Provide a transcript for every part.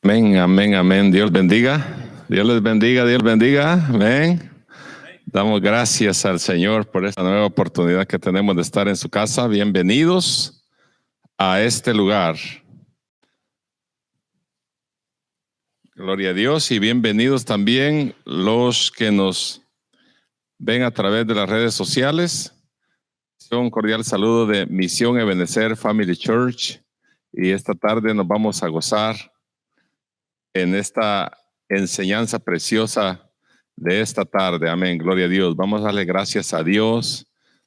Amén, amén, amén. Dios bendiga. Dios les bendiga, Dios bendiga. Amén. Damos gracias al Señor por esta nueva oportunidad que tenemos de estar en su casa. Bienvenidos a este lugar. Gloria a Dios y bienvenidos también los que nos ven a través de las redes sociales. Un cordial saludo de Misión Ebenecer Family Church y esta tarde nos vamos a gozar en esta enseñanza preciosa de esta tarde. Amén, gloria a Dios. Vamos a darle gracias a Dios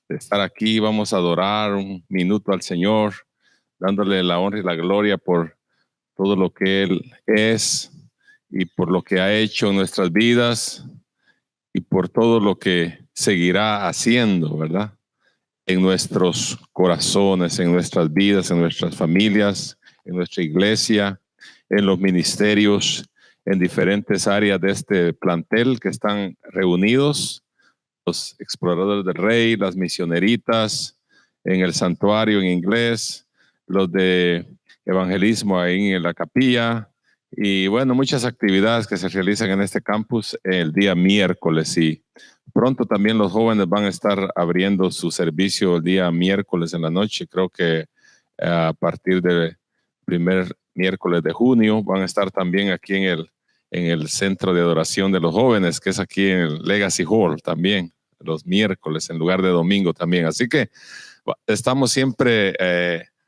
de estar aquí. Vamos a adorar un minuto al Señor, dándole la honra y la gloria por todo lo que Él es y por lo que ha hecho en nuestras vidas y por todo lo que seguirá haciendo, ¿verdad? En nuestros corazones, en nuestras vidas, en nuestras familias, en nuestra iglesia, en los ministerios, en diferentes áreas de este plantel que están reunidos, los exploradores del rey, las misioneritas, en el santuario en inglés, los de evangelismo ahí en la capilla, y bueno, muchas actividades que se realizan en este campus el día miércoles, y pronto también los jóvenes van a estar abriendo su servicio el día miércoles en la noche. Creo que a partir del primer miércoles de junio van a estar también aquí en el centro de adoración de los jóvenes, que es aquí en el Legacy Hall también, los miércoles en lugar de domingo también. Así que estamos siempre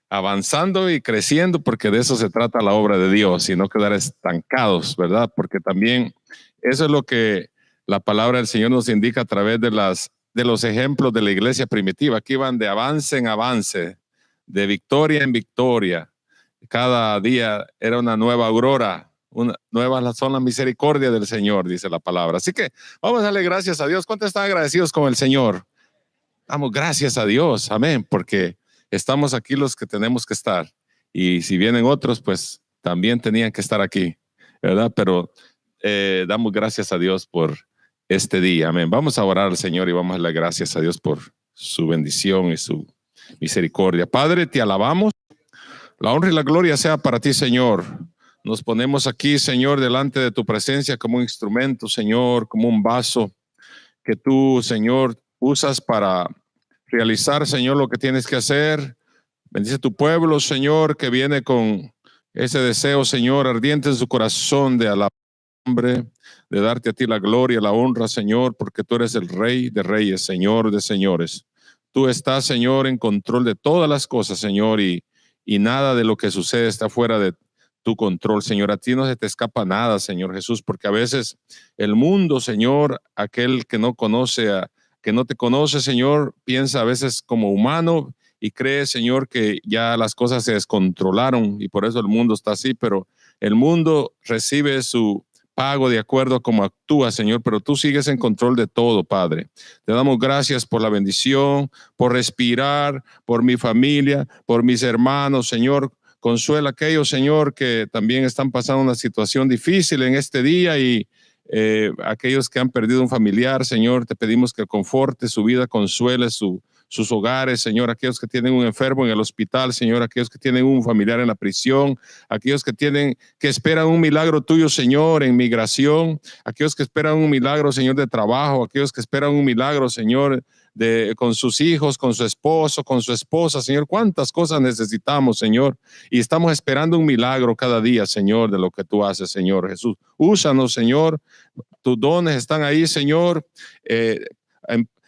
avanzando y creciendo, porque de eso se trata la obra de Dios y no quedar estancados, ¿verdad? Porque también eso es lo que la palabra del Señor nos indica a través de los ejemplos de la iglesia primitiva. Aquí van de avance en avance, de victoria en victoria. Cada día era una nueva aurora, nuevas son las misericordias del Señor, dice la palabra. Así que vamos a darle gracias a Dios. ¿Cuántos están agradecidos con el Señor? Damos gracias a Dios, amén, porque estamos aquí los que tenemos que estar. Y si vienen otros, pues también tenían que estar aquí, ¿verdad? Pero damos gracias a Dios por este día, amén. Vamos a orar al Señor y vamos a darle gracias a Dios por su bendición y su misericordia. Padre, te alabamos. La honra y la gloria sea para ti, Señor. Nos ponemos aquí, Señor, delante de tu presencia como un instrumento, Señor, como un vaso que tú, Señor, usas para realizar, Señor, lo que tienes que hacer. Bendice tu pueblo, Señor, que viene con ese deseo, Señor, ardiente en su corazón de alabar, de darte a ti la gloria, la honra, Señor, porque tú eres el Rey de reyes, Señor de señores. Tú estás, Señor, en control de todas las cosas, Señor, y nada de lo que sucede está fuera de tu control, Señor. A ti no se te escapa nada, Señor Jesús, porque a veces el mundo, Señor, aquel que no conoce, que no te conoce, Señor, piensa a veces como humano y cree, Señor, que ya las cosas se descontrolaron y por eso el mundo está así, pero el mundo recibe su pago de acuerdo a cómo actúa, Señor, pero tú sigues en control de todo, Padre. Te damos gracias por la bendición, por respirar, por mi familia, por mis hermanos, Señor. Consuela a aquellos, Señor, que también están pasando una situación difícil en este día y aquellos que han perdido un familiar, Señor, te pedimos que conforte su vida, consuele sus hogares, Señor, aquellos que tienen un enfermo en el hospital, Señor, aquellos que tienen un familiar en la prisión, aquellos que esperan un milagro tuyo, Señor, en migración, aquellos que esperan un milagro, Señor, de trabajo, aquellos que esperan un milagro, Señor, con sus hijos, con su esposo, con su esposa, Señor, cuántas cosas necesitamos, Señor, y estamos esperando un milagro cada día, Señor, de lo que tú haces, Señor Jesús. Úsanos, Señor, tus dones están ahí, Señor.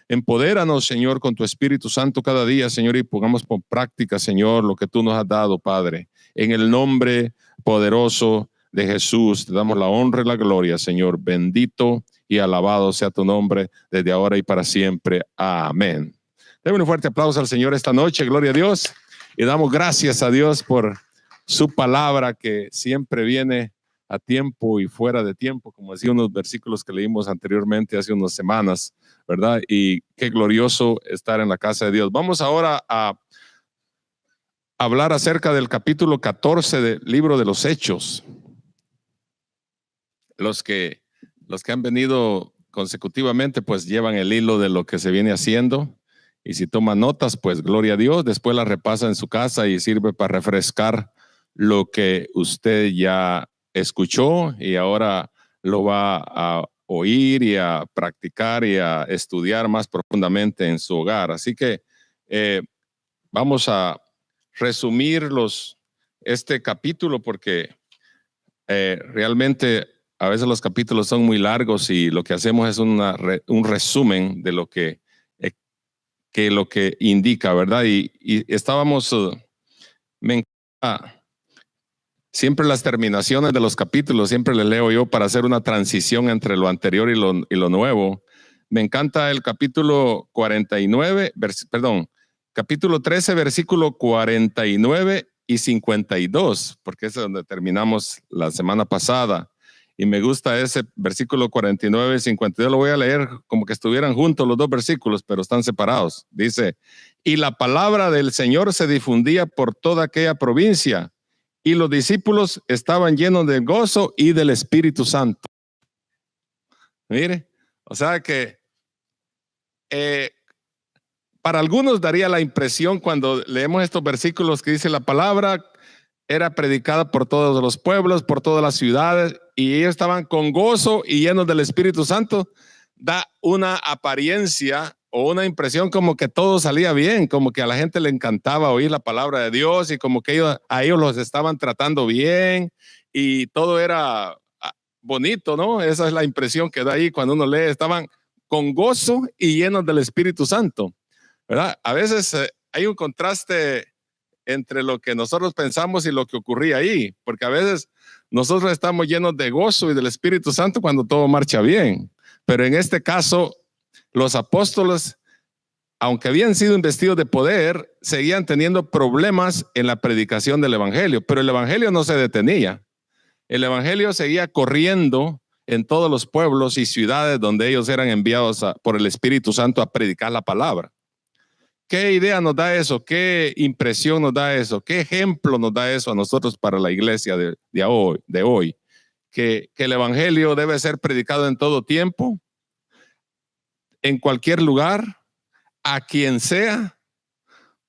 Empodéranos, Señor, con tu Espíritu Santo cada día, Señor, y pongamos por práctica, Señor, lo que tú nos has dado, Padre. En el nombre poderoso de Jesús, te damos la honra y la gloria, Señor. Bendito y alabado sea tu nombre desde ahora y para siempre. Amén. Demos un fuerte aplauso al Señor esta noche, gloria a Dios. Y damos gracias a Dios por su palabra que siempre viene a tiempo y fuera de tiempo, como decía unos versículos que leímos anteriormente hace unas semanas, ¿verdad? Y qué glorioso estar en la casa de Dios. Vamos ahora a hablar acerca del capítulo 14 del libro de los Hechos. Los que han venido consecutivamente, pues llevan el hilo de lo que se viene haciendo. Y si toman notas, pues gloria a Dios. Después la repasa en su casa y sirve para refrescar lo que usted ya escuchó y ahora lo va a oír y a practicar y a estudiar más profundamente en su hogar. Así que vamos a resumir este capítulo porque realmente a veces los capítulos son muy largos y lo que hacemos es un resumen de lo que indica, ¿verdad? Y estábamos, me encanta siempre las terminaciones de los capítulos, siempre le leo yo para hacer una transición entre lo anterior y lo nuevo. Me encanta el capítulo 49, capítulo 13, versículo 49 y 52, porque es donde terminamos la semana pasada. Y me gusta ese versículo 49 y 52. Lo voy a leer como que estuvieran juntos los dos versículos, pero están separados. Dice, y la palabra del Señor se difundía por toda aquella provincia, y los discípulos estaban llenos de gozo y del Espíritu Santo. Mire, o sea que para algunos daría la impresión cuando leemos estos versículos que dice la palabra era predicada por todos los pueblos, por todas las ciudades, y ellos estaban con gozo y llenos del Espíritu Santo. Da una apariencia o una impresión como que todo salía bien, como que a la gente le encantaba oír la palabra de Dios y como que a ellos los estaban tratando bien y todo era bonito, ¿no? Esa es la impresión que da ahí cuando uno lee. Estaban con gozo y llenos del Espíritu Santo, ¿verdad? A veces hay un contraste entre lo que nosotros pensamos y lo que ocurría ahí, porque a veces nosotros estamos llenos de gozo y del Espíritu Santo cuando todo marcha bien, pero en este caso los apóstoles, aunque habían sido investidos de poder, seguían teniendo problemas en la predicación del evangelio, pero el evangelio no se detenía. El evangelio seguía corriendo en todos los pueblos y ciudades donde ellos eran enviados por el Espíritu Santo a predicar la palabra. ¿Qué idea nos da eso? ¿Qué impresión nos da eso? ¿Qué ejemplo nos da eso a nosotros para la iglesia de hoy? Que el evangelio debe ser predicado en todo tiempo, en cualquier lugar, a quien sea,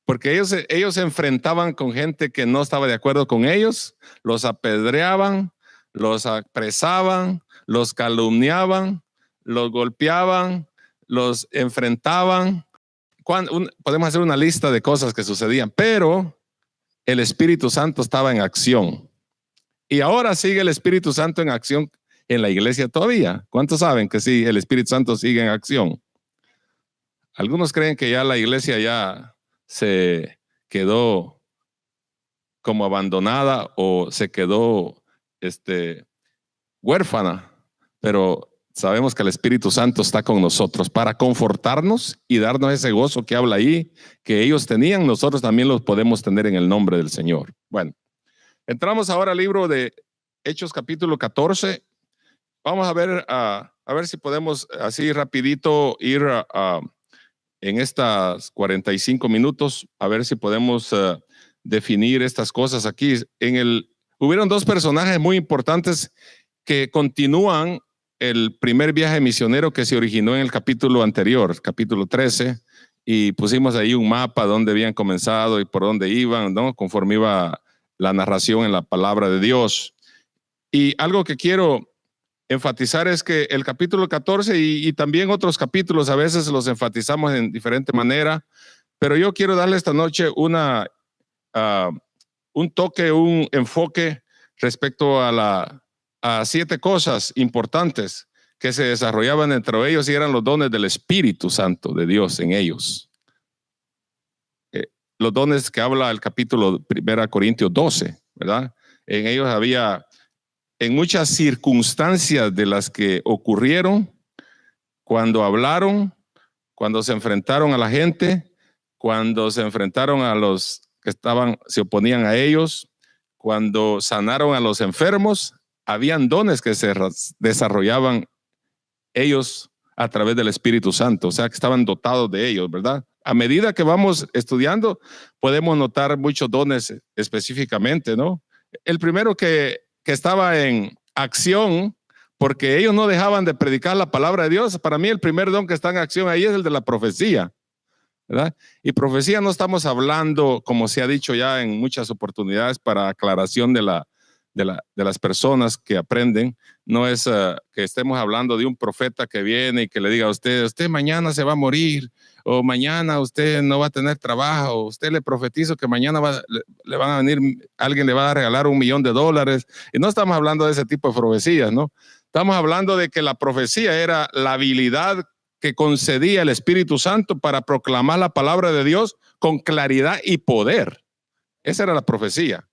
porque ellos se enfrentaban con gente que no estaba de acuerdo con ellos, los apedreaban, los apresaban, los calumniaban, los golpeaban, los enfrentaban. Podemos hacer una lista de cosas que sucedían, pero el Espíritu Santo estaba en acción. Y ahora sigue el Espíritu Santo en acción en la iglesia todavía. ¿Cuántos saben que sí, el Espíritu Santo sigue en acción? Algunos creen que ya la iglesia ya se quedó como abandonada o se quedó huérfana, pero sabemos que el Espíritu Santo está con nosotros para confortarnos y darnos ese gozo que habla ahí, que ellos tenían, nosotros también los podemos tener en el nombre del Señor. Bueno, entramos ahora al libro de Hechos capítulo 14. Vamos a ver si podemos así rapidito ir en estas 45 minutos, a ver si podemos definir estas cosas aquí. Hubieron dos personajes muy importantes que continúan el primer viaje misionero que se originó en el capítulo anterior, capítulo 13, y pusimos ahí un mapa donde habían comenzado y por dónde iban, ¿no? Conforme iba la narración en la palabra de Dios. Y algo que quiero enfatizar es que el capítulo 14 y también otros capítulos a veces los enfatizamos en diferente manera, pero yo quiero darle esta noche un toque, un enfoque respecto a 7 cosas importantes que se desarrollaban entre ellos y eran los dones del Espíritu Santo de Dios en ellos. Los dones que habla el capítulo 1 Corintios 12, ¿verdad? En ellos había, en muchas circunstancias de las que ocurrieron, cuando hablaron, cuando se enfrentaron a la gente, cuando se enfrentaron a los que se oponían a ellos, cuando sanaron a los enfermos, habían dones que se desarrollaban ellos a través del Espíritu Santo, o sea que estaban dotados de ellos, ¿verdad? A medida que vamos estudiando, podemos notar muchos dones específicamente, ¿no? El primero que estaba en acción, porque ellos no dejaban de predicar la palabra de Dios. Para mí el primer don que está en acción ahí es el de la profecía, ¿verdad? Y profecía no estamos hablando, como se ha dicho ya en muchas oportunidades para aclaración de de las personas que aprenden. No es que estemos hablando de un profeta que viene y que le diga a usted mañana se va a morir, o mañana usted no va a tener trabajo, usted le profetizo que mañana le van a venir, alguien le va a regalar $1,000,000. Y no estamos hablando de ese tipo de profecías, ¿no? Estamos hablando de que la profecía era la habilidad que concedía el Espíritu Santo para proclamar la palabra de Dios con claridad y poder. Esa era la profecía.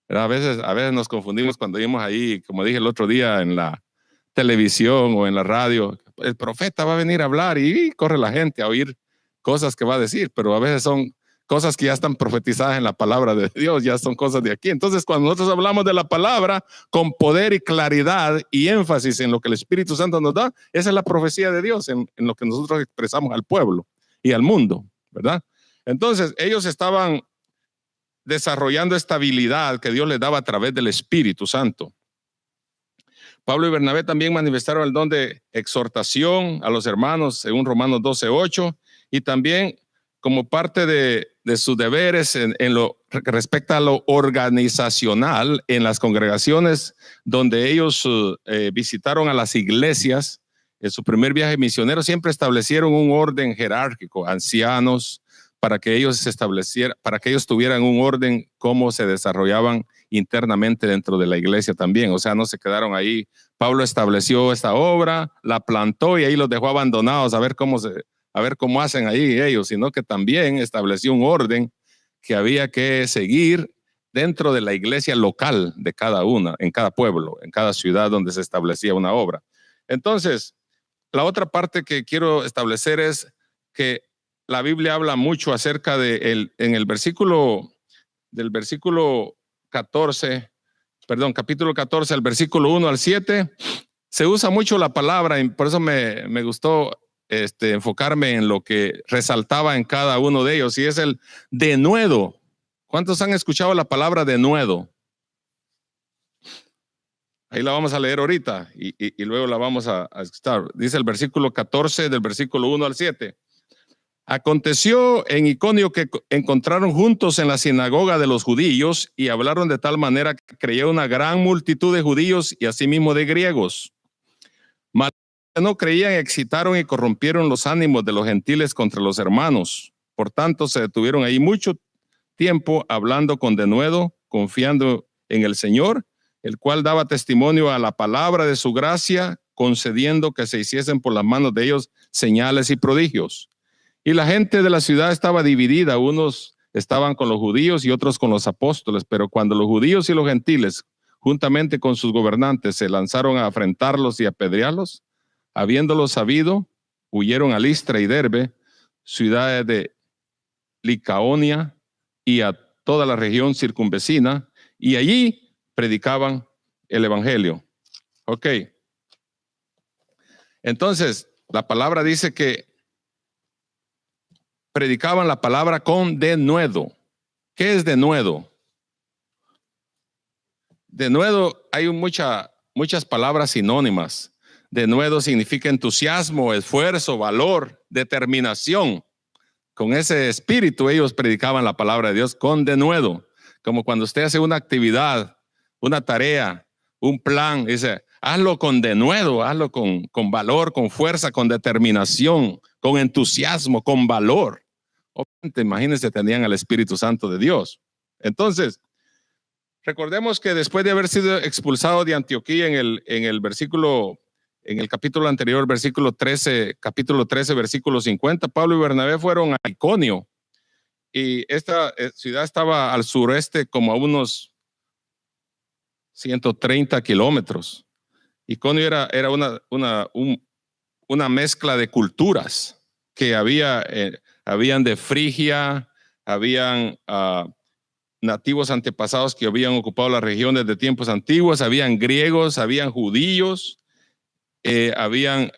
A veces nos confundimos cuando vimos ahí, como dije el otro día, en la televisión o en la radio, el profeta va a venir a hablar y corre la gente a oír cosas que va a decir, pero a veces son cosas que ya están profetizadas en la palabra de Dios, ya son cosas de aquí. Entonces, cuando nosotros hablamos de la palabra con poder y claridad y énfasis en lo que el Espíritu Santo nos da, esa es la profecía de Dios en lo que nosotros expresamos al pueblo y al mundo, ¿verdad? Entonces, ellos estaban desarrollando esta habilidad que Dios les daba a través del Espíritu Santo. Pablo y Bernabé también manifestaron el don de exhortación a los hermanos, según Romanos 12:8, y también como parte de sus deberes en lo que respecta a lo organizacional en las congregaciones donde ellos visitaron a las iglesias. En su primer viaje misionero siempre establecieron un orden jerárquico, ancianos, para que ellos tuvieran un orden cómo se desarrollaban internamente dentro de la iglesia también. O sea, no se quedaron ahí. Pablo estableció esta obra, la plantó y ahí los dejó abandonados a ver cómo hacen ahí ellos, sino que también estableció un orden que había que seguir dentro de la iglesia local de cada una, en cada pueblo, en cada ciudad donde se establecía una obra. Entonces, la otra parte que quiero establecer es que la Biblia habla mucho acerca en el versículo 14, capítulo 14, al versículo 1 al 7, se usa mucho la palabra y por eso me gustó enfocarme en lo que resaltaba en cada uno de ellos, y es el denuedo. ¿Cuántos han escuchado la palabra denuedo? Ahí la vamos a leer ahorita y luego la vamos a escuchar. Dice el versículo 14 del versículo 1 al 7. Aconteció en Iconio que encontraron juntos en la sinagoga de los judíos y hablaron de tal manera que creyó una gran multitud de judíos y asimismo de griegos. Mas no creían, excitaron y corrompieron los ánimos de los gentiles contra los hermanos. Por tanto, se detuvieron ahí mucho tiempo hablando con denuedo, confiando en el Señor, el cual daba testimonio a la palabra de su gracia, concediendo que se hiciesen por las manos de ellos señales y prodigios. Y la gente de la ciudad estaba dividida, unos estaban con los judíos y otros con los apóstoles, pero cuando los judíos y los gentiles, juntamente con sus gobernantes, se lanzaron a afrentarlos y a apedrearlos, habiéndolo sabido, huyeron a Listra y Derbe, ciudades de Licaonia y a toda la región circunvecina, y allí predicaban el evangelio. Ok. Entonces, la palabra dice que predicaban la palabra con denuedo. ¿Qué es denuedo? Denuedo, hay muchas palabras sinónimas. Denuedo significa entusiasmo, esfuerzo, valor, determinación. Con ese espíritu ellos predicaban la palabra de Dios con denuedo. Como cuando usted hace una actividad, una tarea, un plan, dice, hazlo con denuedo, hazlo con valor, con fuerza, con determinación, con entusiasmo, con valor. Obviamente, imagínense, tenían al Espíritu Santo de Dios. Entonces, recordemos que después de haber sido expulsado de Antioquía en el capítulo anterior, capítulo 13, versículo 50, Pablo y Bernabé fueron a Iconio, y esta ciudad estaba al sureste como a unos 130 kilómetros. Iconio era una mezcla de culturas que habían de Frigia, habían nativos antepasados que habían ocupado las regiones de tiempos antiguos, habían griegos, habían judíos, habían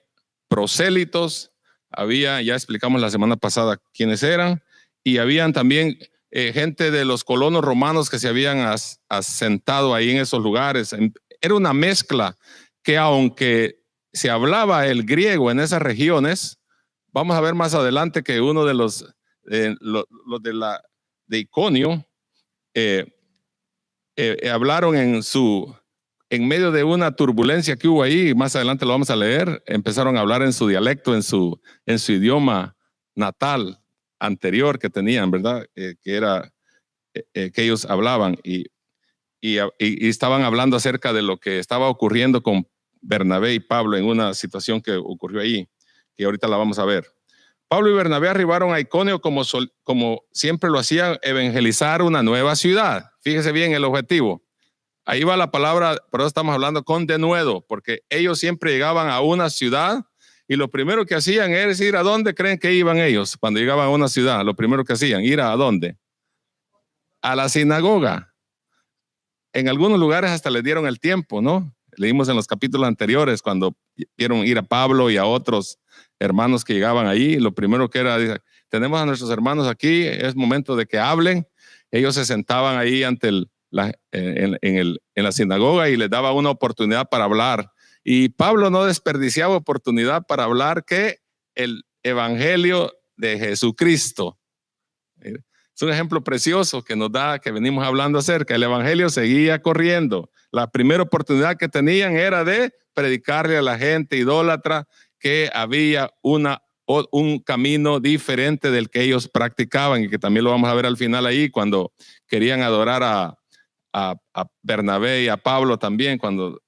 prosélitos, ya explicamos la semana pasada quiénes eran, y habían también gente de los colonos romanos que se habían asentado ahí en esos lugares. Era una mezcla que, aunque se hablaba el griego en esas regiones, vamos a ver más adelante que uno de los de Iconio hablaron en medio de una turbulencia que hubo ahí, más adelante lo vamos a leer, empezaron a hablar en su dialecto, en su idioma natal anterior que tenían, ¿verdad? Que era que ellos hablaban y estaban hablando acerca de lo que estaba ocurriendo con Bernabé y Pablo en una situación que ocurrió ahí, que ahorita la vamos a ver. Pablo y Bernabé arribaron a Iconio como siempre lo hacían, evangelizar una nueva ciudad. Fíjese bien el objetivo. Ahí va la palabra, por eso estamos hablando con denuedo, porque ellos siempre llegaban a una ciudad y lo primero que hacían es ir a dónde creen que iban ellos cuando llegaban a una ciudad. Lo primero que hacían, ir a dónde? A la sinagoga. En algunos lugares hasta les dieron el tiempo, ¿no? Leímos en los capítulos anteriores cuando vieron ir a Pablo y a otros hermanos que llegaban ahí. Lo primero que era, dice, tenemos a nuestros hermanos aquí, es momento de que hablen. Ellos se sentaban ahí ante en la sinagoga y les daba una oportunidad para hablar. Y Pablo no desperdiciaba oportunidad para hablar que el evangelio de Jesucristo. Es un ejemplo precioso que nos da, que venimos hablando acerca. El evangelio seguía corriendo. La primera oportunidad que tenían era de predicarle a la gente idólatra que había un camino diferente del que ellos practicaban, y que también lo vamos a ver al final ahí cuando querían adorar a Bernabé y a Pablo también. Cuando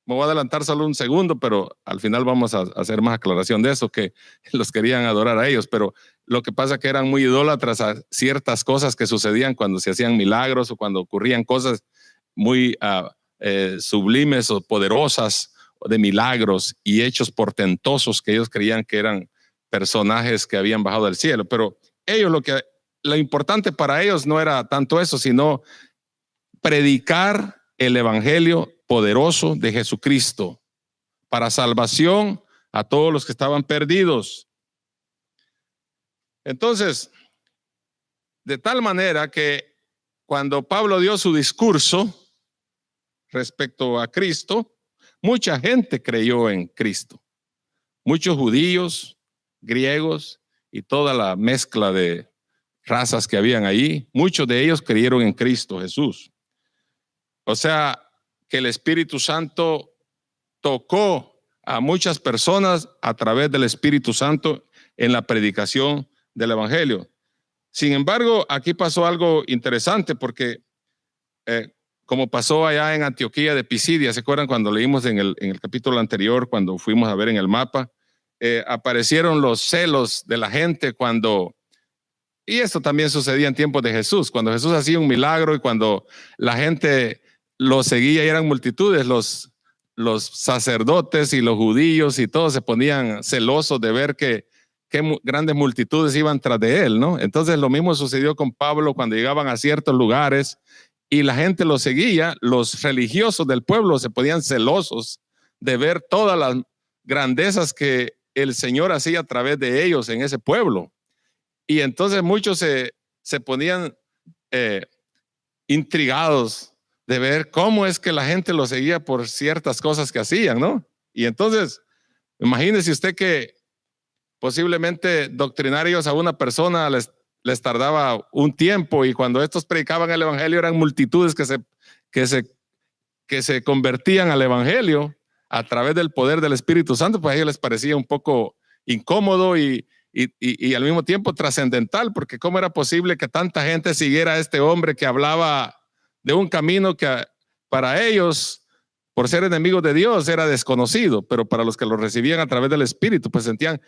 me voy a adelantar solo un segundo, pero al final vamos a hacer más aclaración de eso, que los querían adorar a ellos, pero lo que pasa es que eran muy idólatras a ciertas cosas que sucedían cuando se hacían milagros o cuando ocurrían cosas muy sublimes o poderosas de milagros y hechos portentosos que ellos creían que eran personajes que habían bajado del cielo. Pero ellos, lo importante para ellos no era tanto eso, sino predicar el evangelio poderoso de Jesucristo para salvación a todos los que estaban perdidos. Entonces, de tal manera que cuando Pablo dio su discurso respecto a Cristo, mucha gente creyó en Cristo. Muchos judíos, griegos y toda la mezcla de razas que habían ahí, muchos de ellos creyeron en Cristo Jesús. O sea, que el Espíritu Santo tocó a muchas personas a través del Espíritu Santo en la predicación del evangelio. Sin embargo, aquí pasó algo interesante porque como pasó allá en Antioquía de Pisidia, ¿se acuerdan cuando leímos en el capítulo anterior, cuando fuimos a ver en el mapa? Aparecieron los celos de la gente y esto también sucedía en tiempos de Jesús, cuando Jesús hacía un milagro y cuando la gente lo seguía y eran multitudes, los sacerdotes y los judíos y todos se ponían celosos de ver que grandes multitudes iban tras de él, ¿no? Entonces lo mismo sucedió con Pablo cuando llegaban a ciertos lugares y la gente lo seguía. Los religiosos del pueblo se ponían celosos de ver todas las grandezas que el Señor hacía a través de ellos en ese pueblo. Y entonces muchos se ponían intrigados de ver cómo es que la gente lo seguía por ciertas cosas que hacían, ¿no? Y entonces, imagínese usted que posiblemente doctrinar ellos a una persona les tardaba un tiempo, y cuando estos predicaban el evangelio eran multitudes que se convertían al evangelio a través del poder del Espíritu Santo, pues a ellos les parecía un poco incómodo y al mismo tiempo trascendental, porque cómo era posible que tanta gente siguiera a este hombre que hablaba de un camino que para ellos, por ser enemigos de Dios, era desconocido, pero para los que lo recibían a través del Espíritu, pues sentían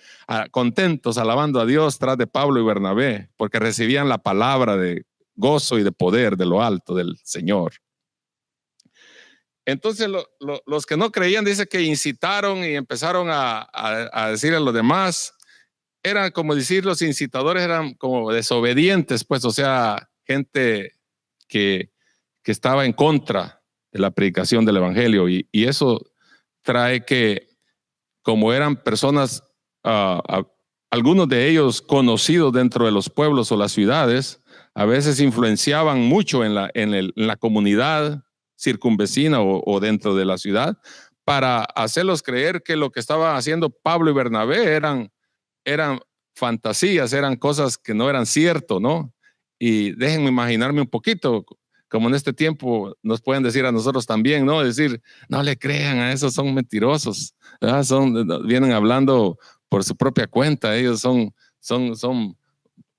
contentos alabando a Dios tras de Pablo y Bernabé, porque recibían la palabra de gozo y de poder de lo alto del Señor. Entonces los que no creían, dice que incitaron y empezaron a decir a los demás, eran como decir, los incitadores eran como desobedientes, pues, o sea, gente que estaba en contra de la predicación del evangelio, y eso trae que, como eran personas, algunos de ellos conocidos dentro de los pueblos o las ciudades, a veces influenciaban mucho en la comunidad circunvecina o dentro de la ciudad, para hacerlos creer que lo que estaban haciendo Pablo y Bernabé eran fantasías, eran cosas que no eran cierto, ¿no? Y déjenme imaginarme un poquito, como en este tiempo nos pueden decir a nosotros también, ¿no? Decir, no le crean a esos, son mentirosos, ¿verdad? Vienen hablando por su propia cuenta, ellos son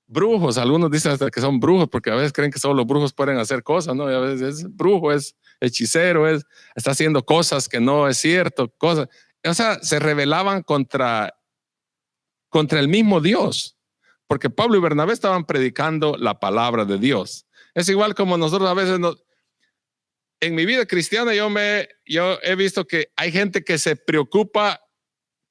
brujos. Algunos dicen hasta que son brujos porque a veces creen que solo los brujos pueden hacer cosas, ¿no? Y a veces es brujo, es hechicero, está haciendo cosas que no es cierto, cosas. O sea, se rebelaban contra el mismo Dios, porque Pablo y Bernabé estaban predicando la palabra de Dios. Es igual como nosotros a veces en mi vida cristiana yo he visto que hay gente que se preocupa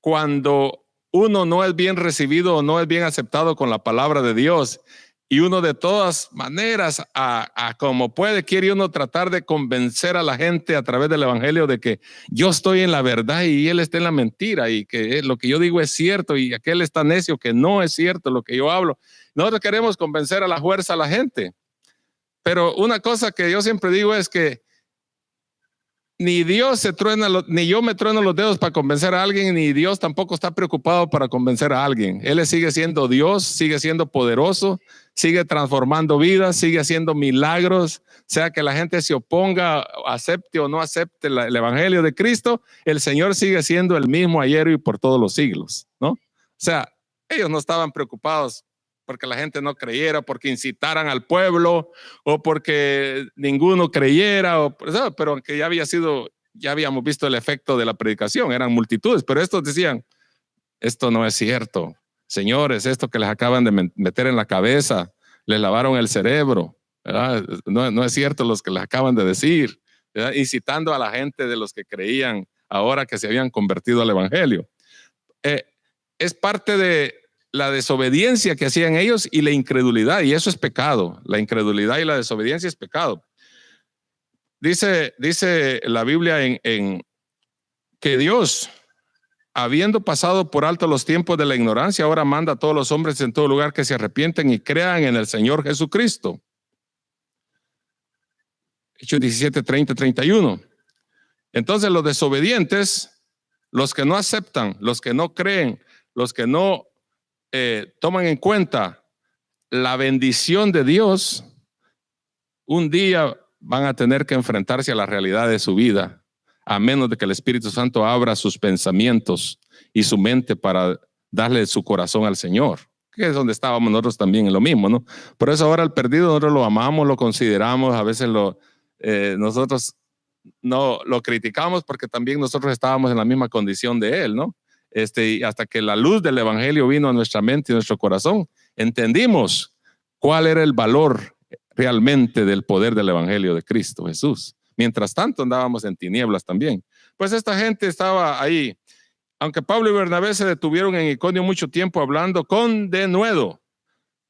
cuando uno no es bien recibido o no es bien aceptado con la palabra de Dios, y uno de todas maneras, a como puede, quiere uno tratar de convencer a la gente a través del evangelio de que yo estoy en la verdad y él está en la mentira, y que lo que yo digo es cierto y aquel está necio que no es cierto lo que yo hablo. Nosotros queremos convencer a la fuerza a la gente, pero una cosa que yo siempre digo es que ni Dios ni yo me trueno los dedos para convencer a alguien, ni Dios tampoco está preocupado para convencer a alguien. Él sigue siendo Dios, sigue siendo poderoso, sigue transformando vidas, sigue haciendo milagros, sea que la gente se oponga, acepte o no acepte el evangelio de Cristo, el Señor sigue siendo el mismo ayer y por todos los siglos, ¿no? O sea, ellos no estaban preocupados porque la gente no creyera, porque incitaran al pueblo o porque ninguno creyera, pero aunque ya habíamos visto el efecto de la predicación, eran multitudes, pero estos decían, esto no es cierto, señores, esto que les acaban de meter en la cabeza, les lavaron el cerebro, ¿verdad? No es cierto los que les acaban de decir, ¿verdad? Incitando a la gente de los que creían ahora que se habían convertido al evangelio. Es parte de la desobediencia que hacían ellos y la incredulidad, y eso es pecado. La incredulidad y la desobediencia es pecado. Dice la Biblia en que Dios, habiendo pasado por alto los tiempos de la ignorancia, ahora manda a todos los hombres en todo lugar que se arrepienten y crean en el Señor Jesucristo. Hechos 17, 30, 31. Entonces los desobedientes, los que no aceptan, los que no creen, los que no toman en cuenta la bendición de Dios, un día van a tener que enfrentarse a la realidad de su vida, a menos de que el Espíritu Santo abra sus pensamientos y su mente para darle su corazón al Señor, que es donde estábamos nosotros también en lo mismo, ¿no? Por eso ahora el perdido nosotros lo amamos, lo consideramos, a veces nosotros no lo criticamos porque también nosotros estábamos en la misma condición de él, ¿no? Y hasta que la luz del evangelio vino a nuestra mente y nuestro corazón, entendimos cuál era el valor realmente del poder del evangelio de Cristo Jesús. Mientras tanto andábamos en tinieblas también. Pues esta gente estaba ahí. Aunque Pablo y Bernabé se detuvieron en Iconio mucho tiempo hablando con denuedo,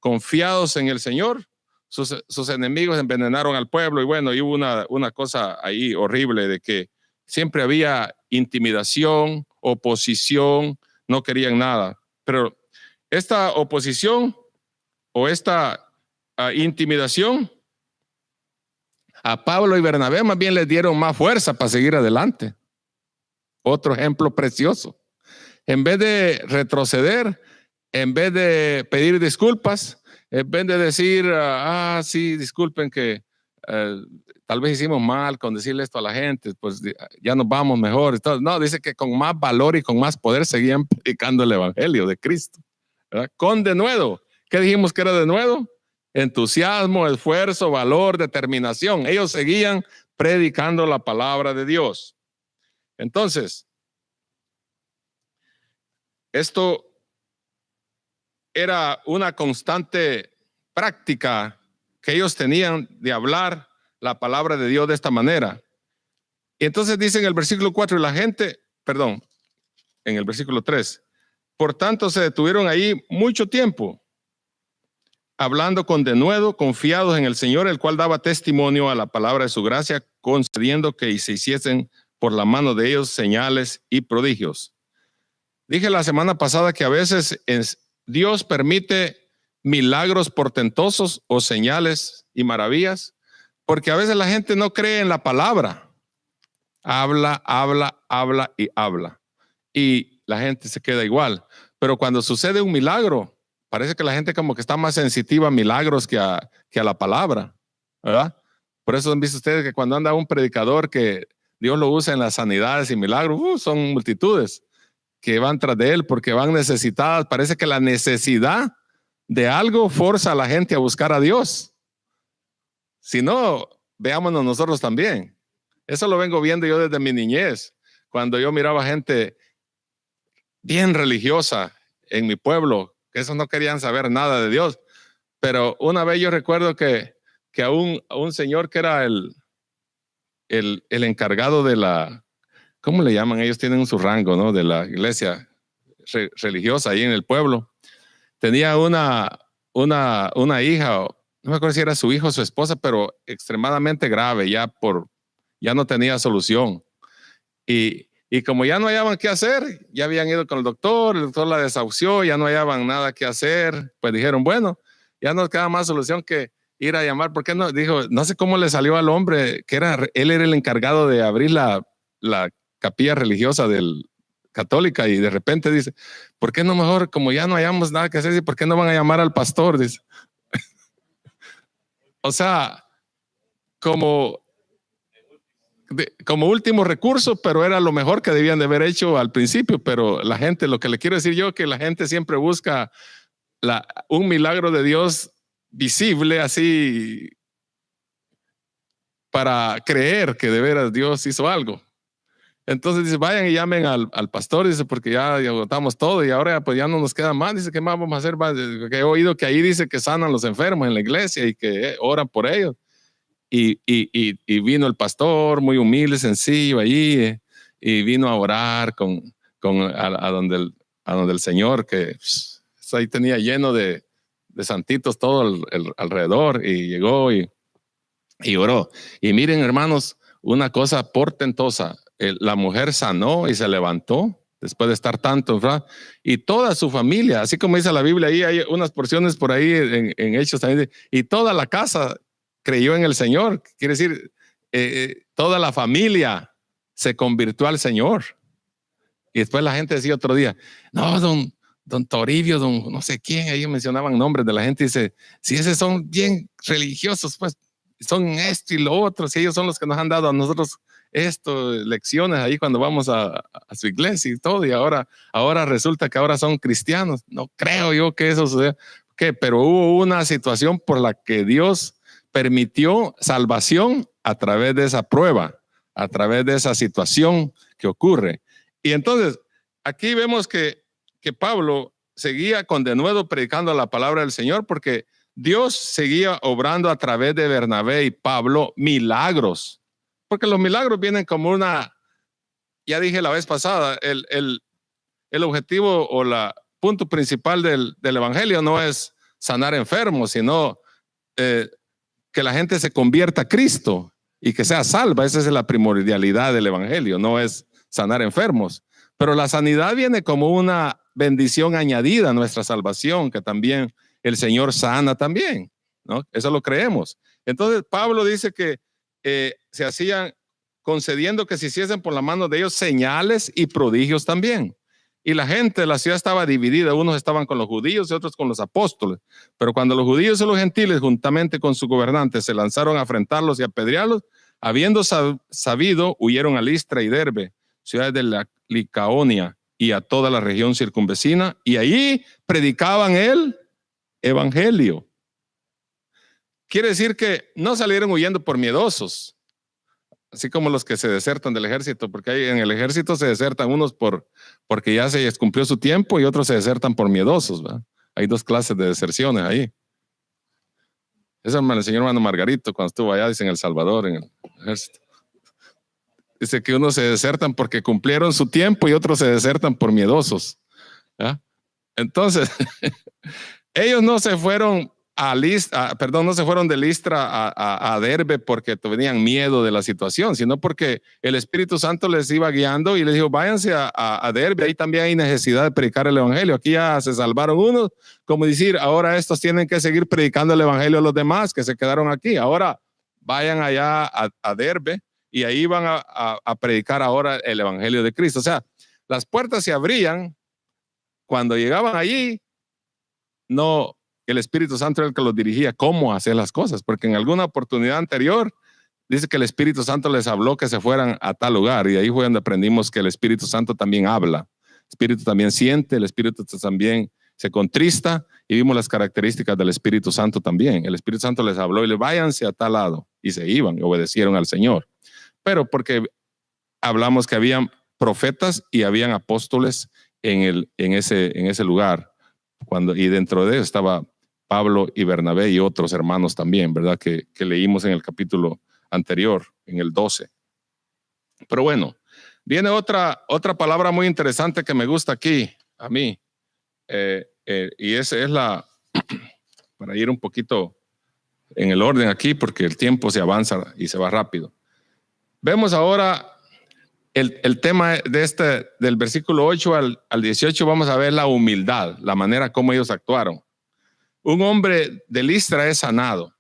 confiados en el Señor, sus enemigos envenenaron al pueblo, y bueno, y hubo una cosa ahí horrible de que siempre había intimidación, oposición, no querían nada. Pero esta oposición o esta intimidación a Pablo y Bernabé más bien les dieron más fuerza para seguir adelante. Otro ejemplo precioso. En vez de retroceder, en vez de pedir disculpas, en vez de decir, sí, disculpen que tal vez hicimos mal con decirle esto a la gente, pues ya nos vamos mejor. No, dice que con más valor y con más poder seguían predicando el evangelio de Cristo, ¿verdad? Con denuedo. ¿Qué dijimos que era denuedo? Entusiasmo, esfuerzo, valor, determinación. Ellos seguían predicando la palabra de Dios. Entonces, esto era una constante práctica que ellos tenían de hablar la palabra de Dios de esta manera. Y entonces dice en el versículo 4, en el versículo 3, por tanto se detuvieron ahí mucho tiempo, hablando con denuedo, confiados en el Señor, el cual daba testimonio a la palabra de su gracia, concediendo que se hiciesen por la mano de ellos señales y prodigios. Dije la semana pasada que a veces Dios permite milagros portentosos o señales y maravillas, porque a veces la gente no cree en la palabra. Habla y habla. Y la gente se queda igual. Pero cuando sucede un milagro, parece que la gente como que está más sensitiva a milagros que a la palabra, ¿verdad? Por eso han visto ustedes que cuando anda un predicador que Dios lo usa en las sanidades y milagros, son multitudes que van tras de él porque van necesitadas. Parece que la necesidad de algo forza a la gente a buscar a Dios. Si no, veámonos nosotros también. Eso lo vengo viendo yo desde mi niñez, cuando yo miraba gente bien religiosa en mi pueblo, que esos no querían saber nada de Dios. Pero una vez yo recuerdo que a un señor que era el encargado de la, ¿cómo le llaman? Ellos tienen su rango, ¿no? De la iglesia religiosa ahí en el pueblo. Tenía una hija, no me acuerdo si era su hijo o su esposa, pero extremadamente grave, ya no tenía solución. Y como ya no hallaban qué hacer, ya habían ido con el doctor la desahució, ya no hallaban nada que hacer, pues dijeron, bueno, ya no queda más solución que ir a llamar. ¿Por qué no? Dijo, no sé cómo le salió al hombre, él era el encargado de abrir la capilla religiosa católica, y de repente dice, ¿por qué no mejor, como ya no hayamos nada que hacer, por qué no van a llamar al pastor? Dice. O sea, como último recurso, pero era lo mejor que debían de haber hecho al principio. Pero la gente, lo que le quiero decir yo, que la gente siempre busca un milagro de Dios visible, así, para creer que de veras Dios hizo algo. Entonces dice, vayan y llamen al pastor, dice, porque ya agotamos todo y ahora pues ya no nos queda más. Dice, ¿qué más vamos a hacer? Que he oído que ahí dice que sanan los enfermos en la iglesia y que oran por ellos. Y vino el pastor muy humilde, sencillo allí, y vino a orar a donde el Señor, que ahí tenía lleno de santitos todo alrededor, y llegó y oró. Y miren, hermanos, una cosa portentosa, la mujer sanó y se levantó después de estar tanto, ¿verdad? Y toda su familia, así como dice la Biblia, ahí hay unas porciones por ahí en Hechos también, y toda la casa creyó en el Señor. Quiere decir, toda la familia se convirtió al Señor. Y después la gente decía otro día, no, don Toribio, don no sé quién, ellos mencionaban nombres de la gente, y dice, si esos son bien religiosos, pues son esto y lo otro, si ellos son los que nos han dado a nosotros lecciones ahí cuando vamos a su iglesia y todo, y ahora resulta que ahora son cristianos. No creo yo que eso suceda. Pero hubo una situación por la que Dios permitió salvación a través de esa prueba, a través de esa situación que ocurre. Y entonces aquí vemos que Pablo seguía con denuedo predicando la palabra del Señor, porque Dios seguía obrando a través de Bernabé y Pablo milagros, porque los milagros vienen como ya dije la vez pasada, el objetivo o el punto principal del evangelio no es sanar enfermos, sino que la gente se convierta a Cristo y que sea salva. Esa es la primordialidad del evangelio, no es sanar enfermos. Pero la sanidad viene como una bendición añadida a nuestra salvación, que también el Señor sana también, ¿no? Eso lo creemos. Entonces Pablo dice que se hacían, concediendo que se hiciesen por la mano de ellos señales y prodigios también. Y la gente de la ciudad estaba dividida, unos estaban con los judíos y otros con los apóstoles. Pero cuando los judíos y los gentiles, juntamente con su gobernante, se lanzaron a afrentarlos y a apedrearlos, habiendo sabido, huyeron a Listra y Derbe, ciudades de la Licaonia, y a toda la región circunvecina, y allí predicaban el evangelio. Quiere decir que no salieron huyendo por miedosos, así como los que se desertan del ejército, porque ahí en el ejército se desertan unos porque ya se les cumplió su tiempo, y otros se desertan por miedosos, ¿verdad? Hay dos clases de deserciones ahí. Eso me lo enseñó hermano Margarito cuando estuvo allá, dice, en El Salvador, en el ejército. Dice que unos se desertan porque cumplieron su tiempo y otros se desertan por miedosos, ¿ya? Entonces, ellos no se fueron no se fueron de Listra a Derbe porque tenían miedo de la situación, sino porque el Espíritu Santo les iba guiando y les dijo, váyanse a Derbe, ahí también hay necesidad de predicar el evangelio. Aquí ya se salvaron unos, como decir, ahora estos tienen que seguir predicando el evangelio a los demás que se quedaron aquí. Ahora vayan allá a Derbe y ahí van a predicar ahora el evangelio de Cristo. O sea, las puertas se abrían cuando llegaban allí. No, el Espíritu Santo era el que los dirigía cómo hacer las cosas, porque en alguna oportunidad anterior dice que el Espíritu Santo les habló que se fueran a tal lugar, y ahí fue donde aprendimos que el Espíritu Santo también habla. El Espíritu también siente, el Espíritu también se contrista, y vimos las características del Espíritu Santo también. El Espíritu Santo les habló y les váyanse a tal lado, y se iban y obedecieron al Señor. Pero porque hablamos que habían profetas y habían apóstoles en ese lugar, y dentro de ellos estaba Pablo y Bernabé y otros hermanos también, ¿verdad? Que leímos en el capítulo anterior, en el 12. Pero bueno, viene otra palabra muy interesante que me gusta aquí, a mí, y esa es para ir un poquito en el orden aquí, porque el tiempo se avanza y se va rápido. Vemos ahora el tema del versículo 8 al 18, vamos a ver la humildad, la manera como ellos actuaron. Un hombre de Listra es sanado.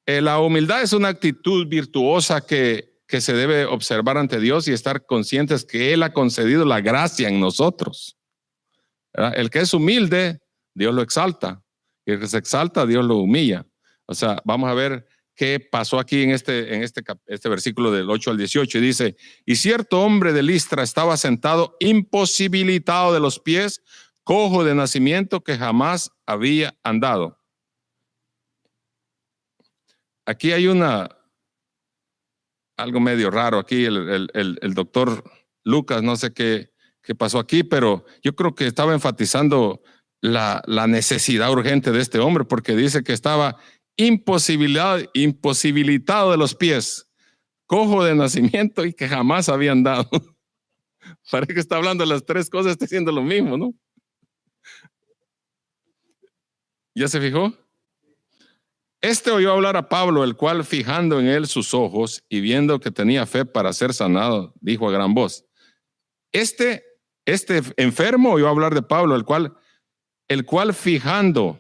La humildad es una actitud virtuosa que se debe observar ante Dios y estar conscientes que Él ha concedido la gracia en nosotros. ¿Verdad? El que es humilde, Dios lo exalta. Y el que se exalta, Dios lo humilla. O sea, vamos a ver qué pasó aquí en este versículo del 8 al 18. Y dice, y cierto hombre de Listra estaba sentado imposibilitado de los pies, cojo de nacimiento, que jamás había andado. Aquí hay algo medio raro aquí. El doctor Lucas, no sé qué pasó aquí, pero yo creo que estaba enfatizando la necesidad urgente de este hombre, porque dice que estaba imposibilitado de los pies, cojo de nacimiento y que jamás había andado. Parece que está hablando de las tres cosas, está haciendo lo mismo, ¿no? ¿Ya se fijó? Este oyó hablar a Pablo, el cual, fijando en él sus ojos y viendo que tenía fe para ser sanado, dijo a gran voz. Este enfermo oyó hablar de Pablo, el cual fijando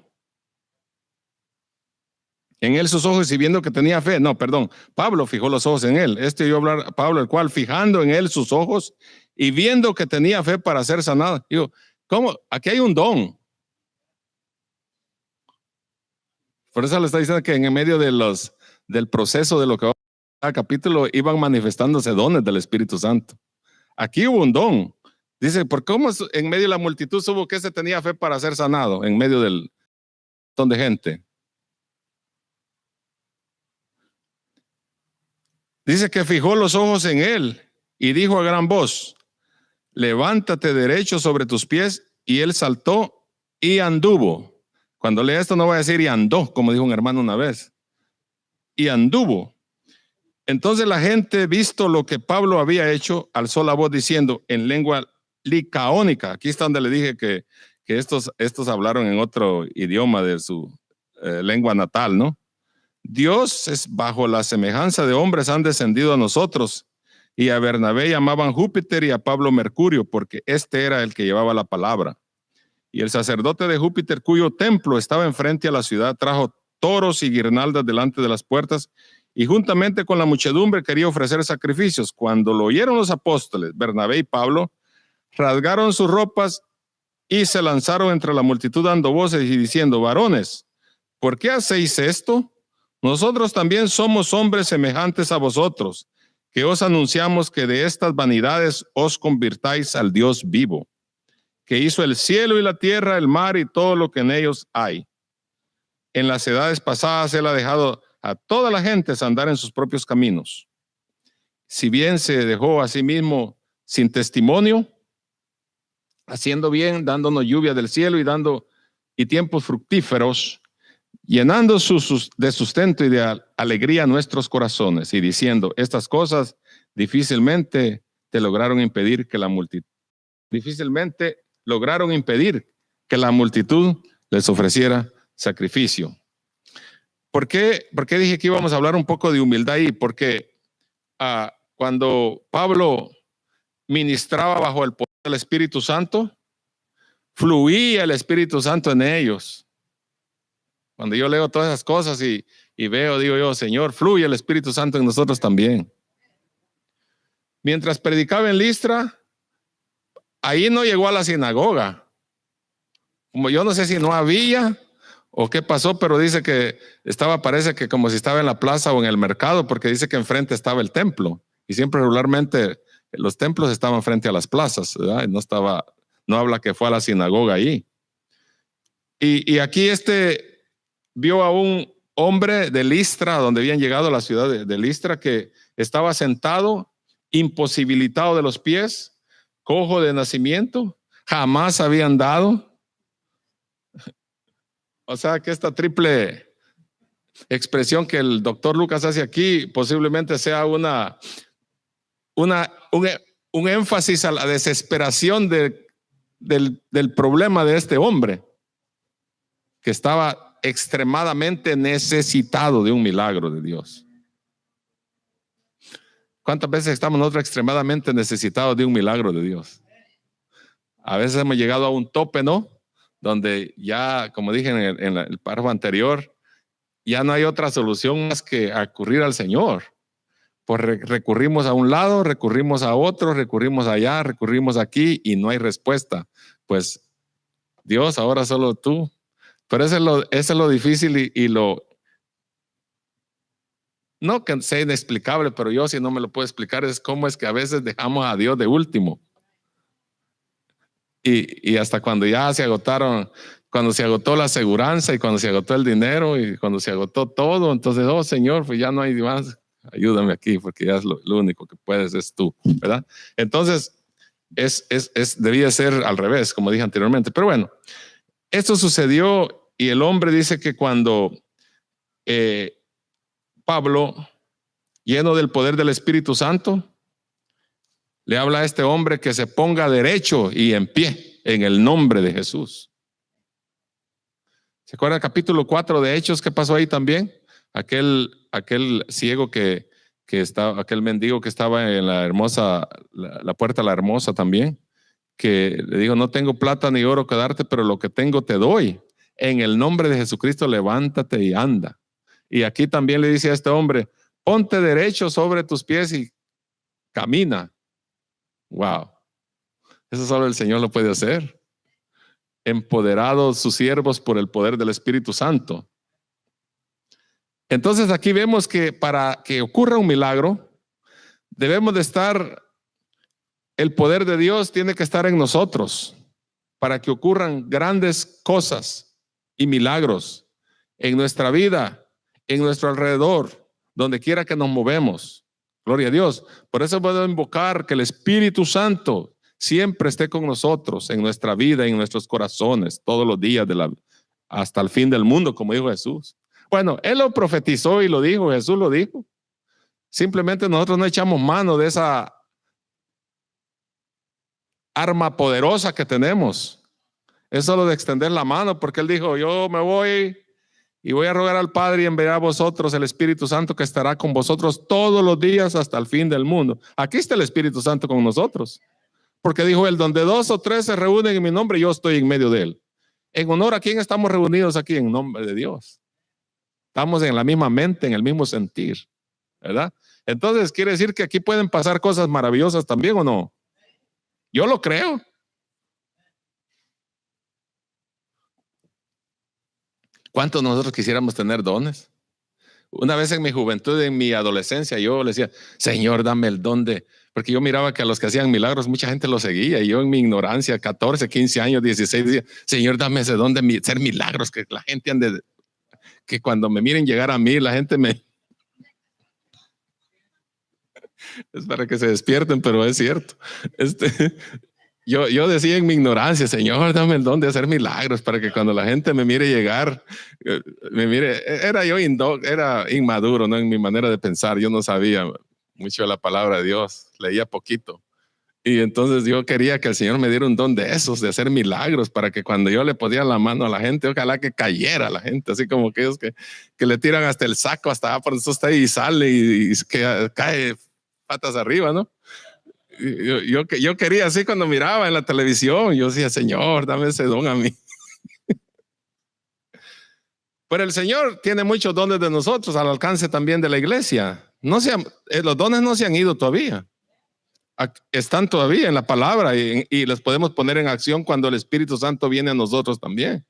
en él sus ojos y viendo que tenía fe. No, perdón, Pablo fijó los ojos en él. Este oyó hablar a Pablo, el cual, fijando en él sus ojos y viendo que tenía fe para ser sanado. Digo, ¿cómo? Aquí hay un don. Por eso le está diciendo que en medio del proceso de lo que va a capítulo iban manifestándose dones del Espíritu Santo. Aquí hubo un don. Dice, ¿por cómo en medio de la multitud supo que se tenía fe para ser sanado en medio del montón de gente? Dice que fijó los ojos en él y dijo a gran voz, levántate derecho sobre tus pies, y él saltó y anduvo. Cuando lea esto no va a decir y andó, como dijo un hermano una vez. Y anduvo. Entonces la gente, visto lo que Pablo había hecho, alzó la voz diciendo en lengua licaónica. Aquí está donde le dije que estos hablaron en otro idioma de su lengua natal, ¿no? Dioses bajo la semejanza de hombres han descendido a nosotros, y a Bernabé llamaban Júpiter y a Pablo Mercurio, porque este era el que llevaba la palabra. Y el sacerdote de Júpiter, cuyo templo estaba enfrente a la ciudad, trajo toros y guirnaldas delante de las puertas, y juntamente con la muchedumbre quería ofrecer sacrificios. Cuando lo oyeron los apóstoles, Bernabé y Pablo, rasgaron sus ropas y se lanzaron entre la multitud dando voces y diciendo, varones, ¿por qué hacéis esto? Nosotros también somos hombres semejantes a vosotros, que os anunciamos que de estas vanidades os convirtáis al Dios vivo, que hizo el cielo y la tierra, el mar y todo lo que en ellos hay. En las edades pasadas Él ha dejado a toda la gente andar en sus propios caminos. Si bien se dejó a sí mismo sin testimonio, haciendo bien, dándonos lluvia del cielo y tiempos fructíferos, llenando de sustento y de alegría nuestros corazones, y diciendo, estas cosas difícilmente lograron impedir que la multitud les ofreciera sacrificio. ¿Por qué dije que íbamos a hablar un poco de humildad ahí? Porque cuando Pablo ministraba bajo el poder del Espíritu Santo, fluía el Espíritu Santo en ellos. Cuando yo leo todas esas cosas y veo, digo yo, Señor, fluye el Espíritu Santo en nosotros también. Mientras predicaba en Listra, ahí no llegó a la sinagoga. Como yo no sé si no había o qué pasó, pero dice que parece que como si estaba en la plaza o en el mercado, porque dice que enfrente estaba el templo. Y siempre regularmente los templos estaban frente a las plazas, ¿verdad? No habla que fue a la sinagoga ahí. Y aquí vio a un hombre de Listra, donde habían llegado a la ciudad de Listra, que estaba sentado, imposibilitado de los pies, cojo de nacimiento, jamás había andado. O sea que esta triple expresión que el doctor Lucas hace aquí posiblemente sea un énfasis a la desesperación del problema de este hombre, que estaba extremadamente necesitado de un milagro de Dios. ¿Cuántas veces estamos nosotros extremadamente necesitados de un milagro de Dios? A veces hemos llegado a un tope, ¿no? Donde ya, como dije en el párrafo anterior, ya no hay otra solución más que acudir al Señor. Pues recurrimos a un lado, recurrimos a otro, recurrimos allá, recurrimos aquí y no hay respuesta. Pues Dios, ahora solo tú. Pero eso es lo difícil y no que sea inexplicable, pero yo si no me lo puedo explicar es cómo es que a veces dejamos a Dios de último. Y hasta cuando ya cuando se agotó la aseguranza y cuando se agotó el dinero y cuando se agotó todo, entonces, oh Señor, pues ya no hay más, ayúdame aquí porque ya es lo único que puedes es tú, ¿verdad? Entonces, debía ser al revés, como dije anteriormente. Pero bueno, esto sucedió y el hombre dice que cuando Pablo, lleno del poder del Espíritu Santo, le habla a este hombre que se ponga derecho y en pie en el nombre de Jesús. ¿Se acuerdan el capítulo 4 de Hechos? ¿Qué pasó ahí también? Aquel ciego que estaba, aquel mendigo que estaba en la puerta de la hermosa también, que le dijo, no tengo plata ni oro que darte, pero lo que tengo te doy. En el nombre de Jesucristo, levántate y anda. Y aquí también le dice a este hombre, ponte derecho sobre tus pies y camina. Wow. Eso solo el Señor lo puede hacer. Empoderados sus siervos por el poder del Espíritu Santo. Entonces aquí vemos que para que ocurra un milagro, debemos de estar, el poder de Dios tiene que estar en nosotros para que ocurran grandes cosas y milagros en nuestra vida, en nuestro alrededor, donde quiera que nos movemos. Gloria a Dios. Por eso puedo invocar que el Espíritu Santo siempre esté con nosotros en nuestra vida y en nuestros corazones todos los días hasta el fin del mundo, como dijo Jesús. Bueno, Él lo profetizó y lo dijo, Jesús lo dijo. Simplemente nosotros no echamos mano de esa arma poderosa que tenemos. Es solo de extender la mano, porque Él dijo, yo me voy y voy a rogar al Padre y enviará a vosotros el Espíritu Santo que estará con vosotros todos los días hasta el fin del mundo. Aquí está el Espíritu Santo con nosotros. Porque dijo Él, donde 2 o 3 se reúnen en mi nombre, yo estoy en medio de Él. ¿En honor a quién estamos reunidos aquí? En nombre de Dios. Estamos en la misma mente, en el mismo sentir, ¿verdad? Entonces, ¿quiere decir que aquí pueden pasar cosas maravillosas también o no? Yo lo creo. ¿Cuántos de nosotros quisiéramos tener dones? Una vez en mi juventud, en mi adolescencia, yo le decía, Señor, dame el don porque yo miraba que a los que hacían milagros, mucha gente los seguía, y yo en mi ignorancia, 14, 15 años, 16, decía, Señor, dame ese don de hacer milagros, que la gente que cuando me miren llegar a mí, la gente es para que se despierten, pero es cierto. Yo decía en mi ignorancia, Señor, dame el don de hacer milagros para que cuando la gente me mire llegar, era inmaduro, ¿no? En mi manera de pensar, yo no sabía mucho de la palabra de Dios, leía poquito. Y entonces yo quería que el Señor me diera un don de esos, de hacer milagros, para que cuando yo le ponía la mano a la gente, ojalá que cayera la gente, así como aquellos que le tiran hasta el saco, hasta por eso está ahí y sale y que cae patas arriba, ¿no? Yo quería así cuando miraba en la televisión, yo decía, Señor, dame ese don a mí. Pero el Señor tiene muchos dones de nosotros al alcance también de la iglesia. Los dones no se han ido todavía. Están todavía en la palabra y los podemos poner en acción cuando el Espíritu Santo viene a nosotros también.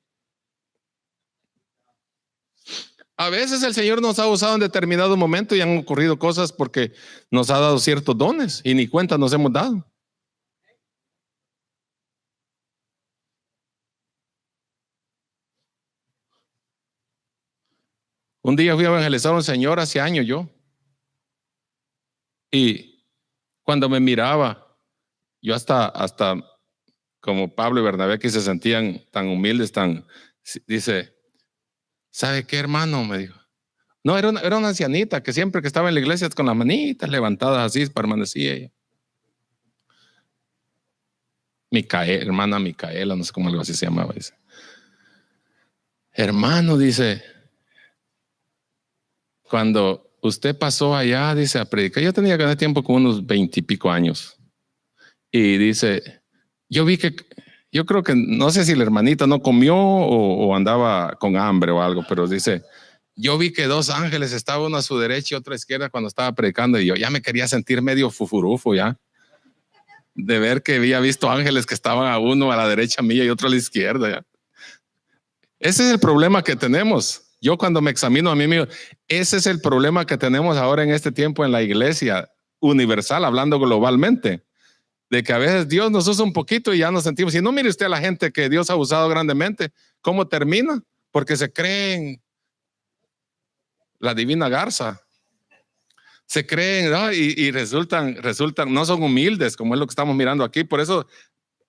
A veces el Señor nos ha usado en determinado momento y han ocurrido cosas porque nos ha dado ciertos dones y ni cuenta nos hemos dado. Un día fui a evangelizar a un señor hace años yo, y cuando me miraba, yo hasta como Pablo y Bernabé, que se sentían tan humildes, dice, ¿sabe qué, hermano? Me dijo. No, era una ancianita que siempre que estaba en la iglesia con las manitas levantadas así permanecía ella. Hermana Micaela, no sé cómo algo así se llamaba. Dice, hermano, dice, cuando usted pasó allá, dice, a predicar, yo tenía que tener tiempo con unos 20 y pico años. Y dice, yo creo que, no sé si la hermanita no comió o andaba con hambre o algo, pero dice, yo vi que 2 ángeles estaban, uno a su derecha y otro a la izquierda cuando estaba predicando, y yo ya me quería sentir medio fufurufo ya, de ver que había visto ángeles que estaban a uno a la derecha mía y otro a la izquierda ya. Ese es el problema que tenemos. Yo cuando me examino a mí mismo, ese es el problema que tenemos ahora en este tiempo en la iglesia universal, hablando globalmente, de que a veces Dios nos usa un poquito y ya nos sentimos. Y no mire usted a la gente que Dios ha usado grandemente, ¿cómo termina? Porque se creen la divina garza. Se creen, ¿no? y resultan, no son humildes, como es lo que estamos mirando aquí. Por eso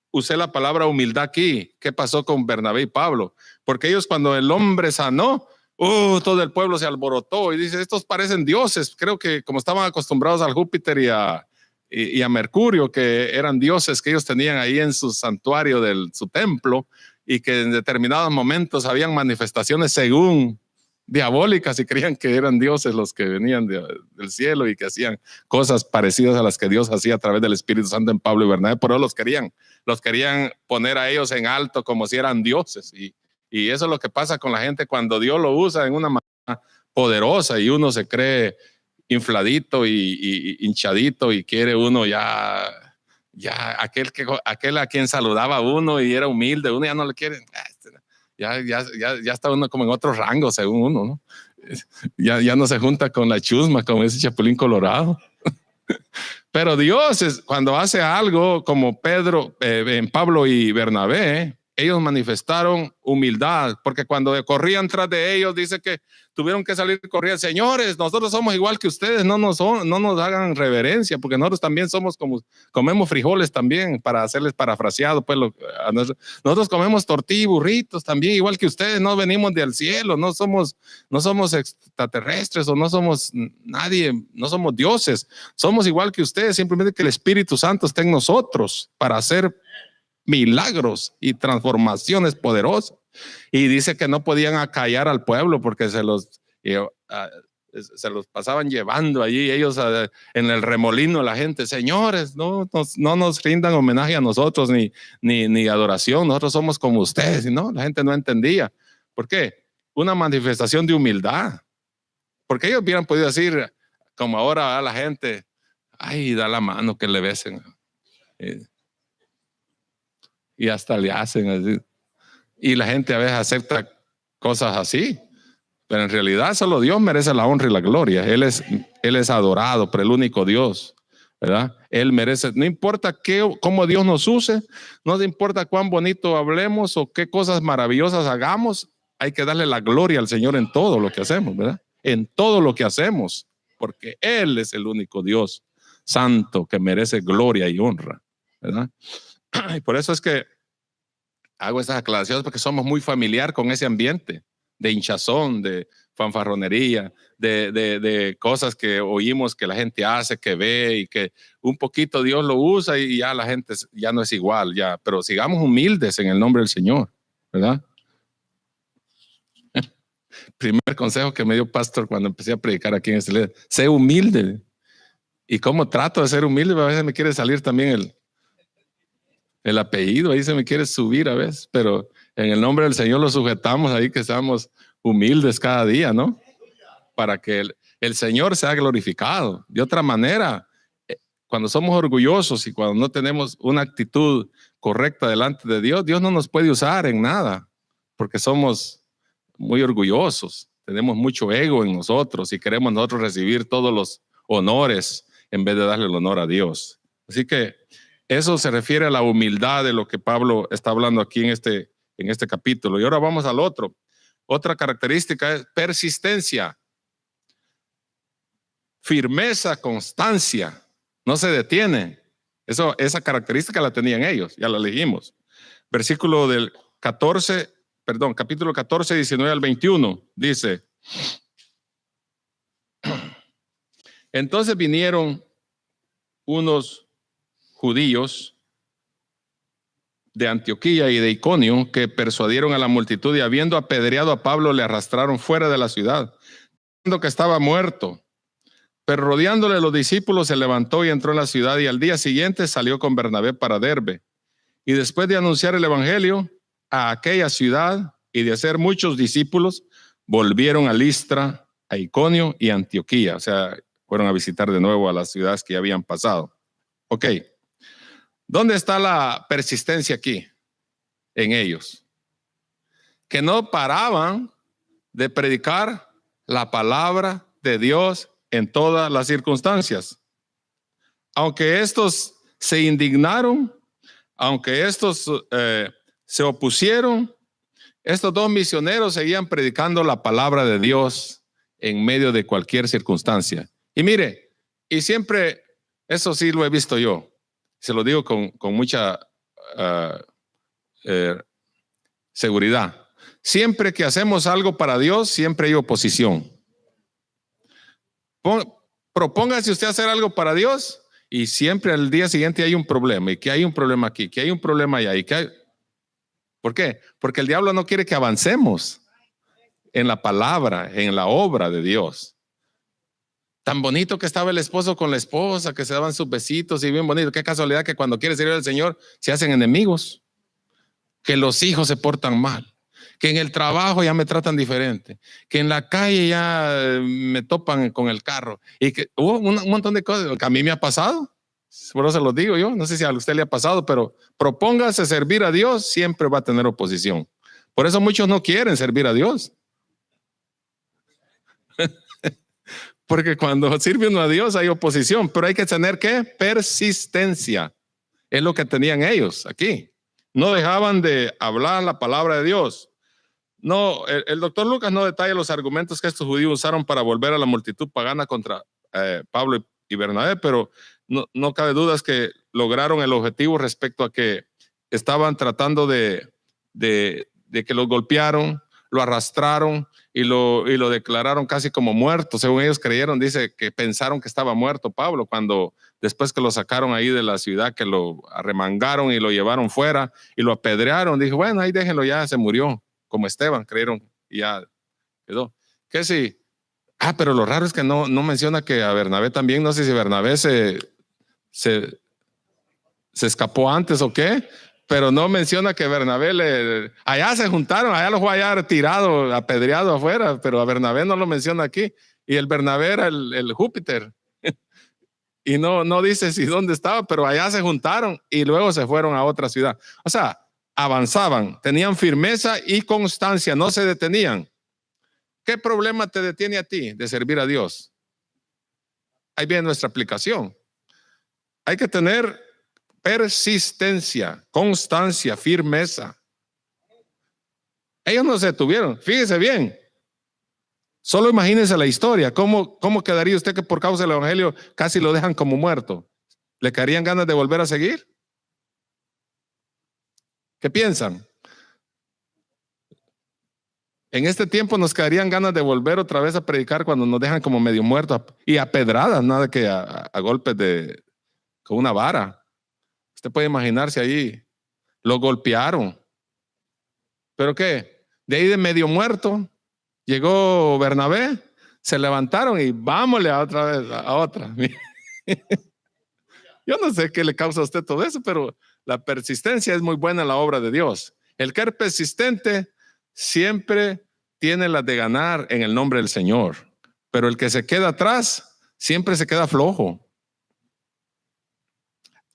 usé la palabra humildad aquí. ¿Qué pasó con Bernabé y Pablo? Porque ellos, cuando el hombre sanó, todo el pueblo se alborotó y dice, estos parecen dioses. Creo que como estaban acostumbrados al Júpiter y a Mercurio, que eran dioses que ellos tenían ahí en su santuario su templo, y que en determinados momentos habían manifestaciones según diabólicas y creían que eran dioses los que venían del cielo y que hacían cosas parecidas a las que Dios hacía a través del Espíritu Santo en Pablo y Bernabé. Por eso los querían poner a ellos en alto como si eran dioses, y eso es lo que pasa con la gente cuando Dios lo usa en una manera poderosa y uno se cree infladito y hinchadito y quiere uno ya aquel a quien saludaba a uno y era humilde, uno ya no le quiere. Ya está uno como en otro rango según uno, ¿no? Ya no se junta con la chusma, como ese Chapulín Colorado. Pero Dios, cuando hace algo como Pablo y Bernabé, ellos manifestaron humildad, porque cuando corrían tras de ellos, dice que tuvieron que salir corriendo. Señores, nosotros somos igual que ustedes, no nos hagan reverencia, porque nosotros también comemos frijoles también, para hacerles parafraseado, pues nosotros comemos tortilla y burritos también, igual que ustedes, no venimos del cielo, no somos extraterrestres o no somos nadie, no somos dioses, somos igual que ustedes, simplemente que el Espíritu Santo está en nosotros para hacer milagros y transformaciones poderosas. Y dice que no podían acallar al pueblo porque se los pasaban llevando allí ellos en el remolino. La gente, señores, no nos rindan homenaje a nosotros ni adoración, nosotros somos como ustedes. Y no, la gente no entendía. ¿Por qué? Una manifestación de humildad, porque ellos hubieran podido decir, como ahora a la gente, ay, da la mano que le besen, y hasta le hacen así. Y la gente a veces acepta cosas así, pero en realidad solo Dios merece la honra y la gloria. Él es adorado por el único Dios, ¿verdad? Él merece, no importa cómo Dios nos use, no importa cuán bonito hablemos o qué cosas maravillosas hagamos, hay que darle la gloria al Señor en todo lo que hacemos, ¿verdad? En todo lo que hacemos, porque Él es el único Dios santo que merece gloria y honra, ¿verdad? Y por eso es que hago estas aclaraciones, porque somos muy familiar con ese ambiente de hinchazón, de fanfarronería, de cosas que oímos que la gente hace, que ve, y que un poquito Dios lo usa y ya la gente ya no es igual, ya. Pero sigamos humildes en el nombre del Señor, ¿verdad? Primer consejo que me dio pastor cuando empecé a predicar aquí en este lugar: sé humilde. Y cómo trato de ser humilde, a veces me quiere salir también el apellido, ahí se me quiere subir a veces, pero en el nombre del Señor lo sujetamos ahí, que seamos humildes cada día, ¿no? Para que el Señor sea glorificado. De otra manera, cuando somos orgullosos y cuando no tenemos una actitud correcta delante de Dios, Dios no nos puede usar en nada, porque somos muy orgullosos. tenemos mucho ego en nosotros y queremos nosotros recibir todos los honores en vez de darle el honor a Dios. Así que eso se refiere a la humildad de lo que Pablo está hablando aquí en este capítulo. Y ahora vamos al otro. Otra característica es persistencia, firmeza, constancia. No se detiene. Esa característica la tenían ellos, ya la leímos. Versículo del capítulo 14, 19 al 21, dice: entonces vinieron unos judíos de Antioquía y de Iconio que persuadieron a la multitud y habiendo apedreado a Pablo le arrastraron fuera de la ciudad, diciendo que estaba muerto. Pero rodeándole los discípulos se levantó y entró en la ciudad y al día siguiente salió con Bernabé para Derbe. Y después de anunciar el evangelio a aquella ciudad y de hacer muchos discípulos, volvieron a Listra, a Iconio y a Antioquía. O sea, fueron a visitar de nuevo a las ciudades que ya habían pasado. Ok. ¿Dónde está la persistencia aquí? En ellos. Que no paraban de predicar la palabra de Dios en todas las circunstancias. Aunque estos se indignaron, aunque estos se opusieron, estos dos misioneros seguían predicando la palabra de Dios en medio de cualquier circunstancia. Y mire, y siempre, eso sí lo he visto yo, se lo digo con mucha seguridad. Siempre que hacemos algo para Dios, siempre hay oposición. Propóngase usted hacer algo para Dios y siempre al día siguiente hay un problema, y que hay un problema aquí, que hay un problema allá, y que hay... ¿Por qué? Porque el diablo no quiere que avancemos en la palabra, en la obra de Dios. Tan bonito que estaba el esposo con la esposa, que se daban sus besitos y bien bonito. Qué casualidad que cuando quiere servir al Señor se hacen enemigos, que los hijos se portan mal, que en el trabajo ya me tratan diferente, que en la calle ya me topan con el carro, y que hubo un montón de cosas que a mí me ha pasado. Por eso se lo digo yo, no sé si a usted le ha pasado, pero propóngase servir a Dios, siempre va a tener oposición. Por eso muchos no quieren servir a Dios. Porque cuando sirve uno a Dios hay oposición, pero hay que tener ¿qué? Persistencia. Es lo que tenían ellos aquí. No dejaban de hablar la palabra de Dios. No, el doctor Lucas no detalla los argumentos que estos judíos usaron para volver a la multitud pagana contra Pablo y Bernabé, pero no cabe dudas que lograron el objetivo respecto a que estaban tratando de que los golpearon, lo arrastraron y lo declararon casi como muerto. Según ellos creyeron, dice que pensaron que estaba muerto Pablo, cuando después que lo sacaron ahí de la ciudad, que lo arremangaron y lo llevaron fuera y lo apedrearon, dije, bueno, ahí déjenlo, ya se murió, como Esteban, creyeron y ya quedó. ¿Qué sí? Pero lo raro es que no menciona que a Bernabé también, no sé si Bernabé se escapó antes o qué, pero no menciona que Bernabé allá se juntaron, allá lo fue a hallar tirado, apedreado afuera, pero a Bernabé no lo menciona aquí. Y el Bernabé era el Júpiter. Y no dice si dónde estaba, pero allá se juntaron y luego se fueron a otra ciudad. O sea, avanzaban, tenían firmeza y constancia, no se detenían. ¿Qué problema te detiene a ti de servir a Dios? Ahí viene nuestra aplicación. Hay que tener persistencia, constancia, firmeza. Ellos no se detuvieron. Fíjese bien. Solo imagínese la historia. ¿Cómo quedaría usted que por causa del evangelio casi lo dejan como muerto? ¿Le caerían ganas de volver a seguir? ¿Qué piensan? En este tiempo nos quedarían ganas de volver otra vez a predicar cuando nos dejan como medio muertos y a pedradas, nada que a golpes con una vara. Usted puede imaginarse ahí, lo golpearon. ¿Pero qué? De ahí de medio muerto, llegó Bernabé, se levantaron y vámonos a otra vez, a otra. Yo no sé qué le causa a usted todo eso, pero la persistencia es muy buena en la obra de Dios. El que es persistente siempre tiene las de ganar en el nombre del Señor, pero el que se queda atrás siempre se queda flojo.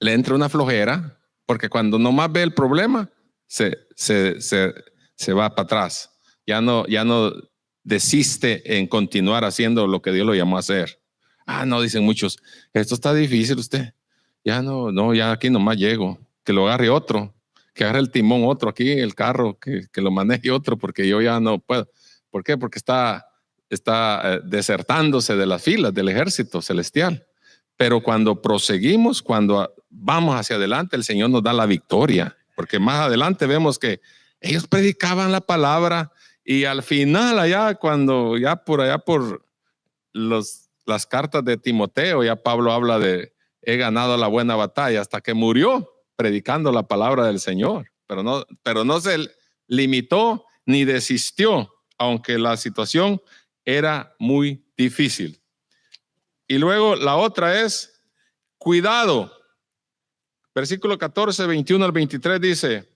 Le entra una flojera, porque cuando nomás ve el problema, se va para atrás. Ya no desiste en continuar haciendo lo que Dios lo llamó a hacer. No, dicen muchos, esto está difícil usted. Ya no, ya aquí nomás llego. Que lo agarre otro, que agarre el timón otro aquí, el carro, que lo maneje otro, porque yo ya no puedo. ¿Por qué? Porque está desertándose de las filas del ejército celestial. Pero cuando proseguimos, cuando vamos hacia adelante, el Señor nos da la victoria, porque más adelante vemos que ellos predicaban la palabra y al final allá, cuando ya por allá por las cartas de Timoteo, ya Pablo habla de he ganado la buena batalla, hasta que murió predicando la palabra del Señor, pero no se limitó ni desistió, aunque la situación era muy difícil. Y luego la otra es cuidado. Versículo 14, 21 al 23 dice: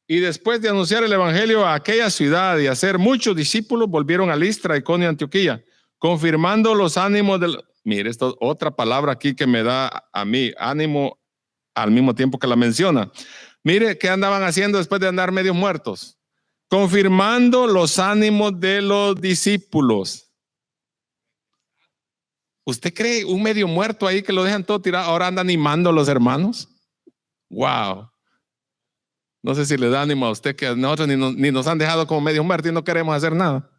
y después de anunciar el evangelio a aquella ciudad y hacer muchos discípulos, volvieron a Listra, Iconio y Antioquía, confirmando los ánimos del... Mire, esto es otra palabra aquí que me da a mí, ánimo al mismo tiempo que la menciona. Mire, ¿qué andaban haciendo después de andar medios muertos? Confirmando los ánimos de los discípulos. ¿Usted cree un medio muerto ahí que lo dejan todo tirado? Ahora anda animando a los hermanos. Wow. No sé si le da ánimo a usted que nosotros ni nos han dejado como medio muertos y no queremos hacer nada.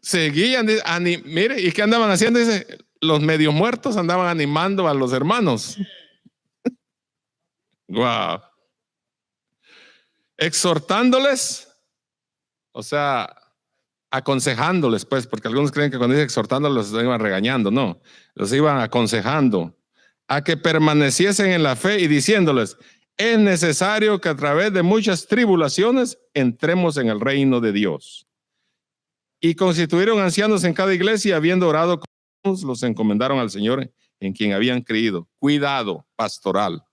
Seguían, mire, ¿y qué andaban haciendo? Dice, los medio muertos andaban animando a los hermanos. Wow. Exhortándoles, o sea, aconsejándoles, pues, porque algunos creen que cuando dice exhortándoles los iban regañando. No, los iban aconsejando a que permaneciesen en la fe y diciéndoles: es necesario que a través de muchas tribulaciones entremos en el reino de Dios. Y constituyeron ancianos en cada iglesia, y habiendo orado con ellos, los encomendaron al Señor en quien habían creído. Cuidado pastoral,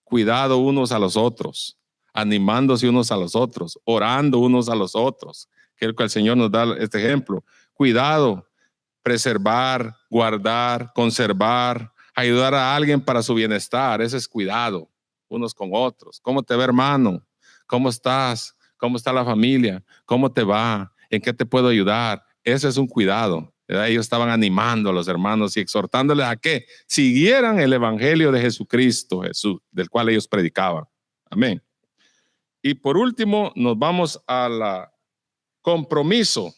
cuidado unos a los otros, animándose unos a los otros, orando unos a los otros, que el Señor nos da este ejemplo. Cuidado, preservar, guardar, conservar, ayudar a alguien para su bienestar. Ese es cuidado unos con otros. ¿Cómo te va, hermano? ¿Cómo estás? ¿Cómo está la familia? ¿Cómo te va? ¿En qué te puedo ayudar? Eso es un cuidado. Ellos estaban animando a los hermanos y exhortándoles a que siguieran el evangelio de Jesucristo, Jesús, del cual ellos predicaban. Amén. Y por último, nos vamos al compromiso.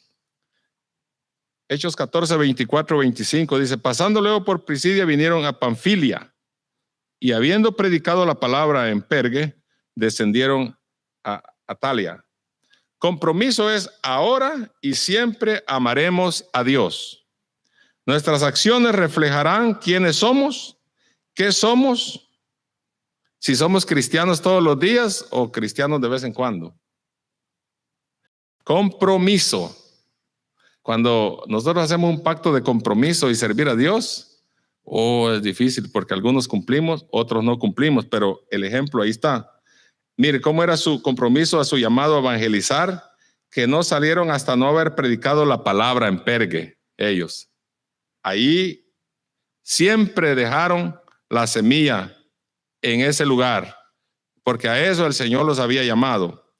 Hechos 14, 24, 25 dice: pasando luego por Pisidia, vinieron a Panfilia, y habiendo predicado la palabra en Perge, descendieron a Atalia. Compromiso es: ahora y siempre amaremos a Dios. Nuestras acciones reflejarán quiénes somos, qué somos, si somos cristianos todos los días o cristianos de vez en cuando. Compromiso. Cuando nosotros hacemos un pacto de compromiso y servir a Dios, es difícil porque algunos cumplimos, otros no cumplimos, pero el ejemplo ahí está. Mire cómo era su compromiso a su llamado a evangelizar, que no salieron hasta no haber predicado la palabra en Perge, ellos. Ahí siempre dejaron la semilla en ese lugar, porque a eso el Señor los había llamado.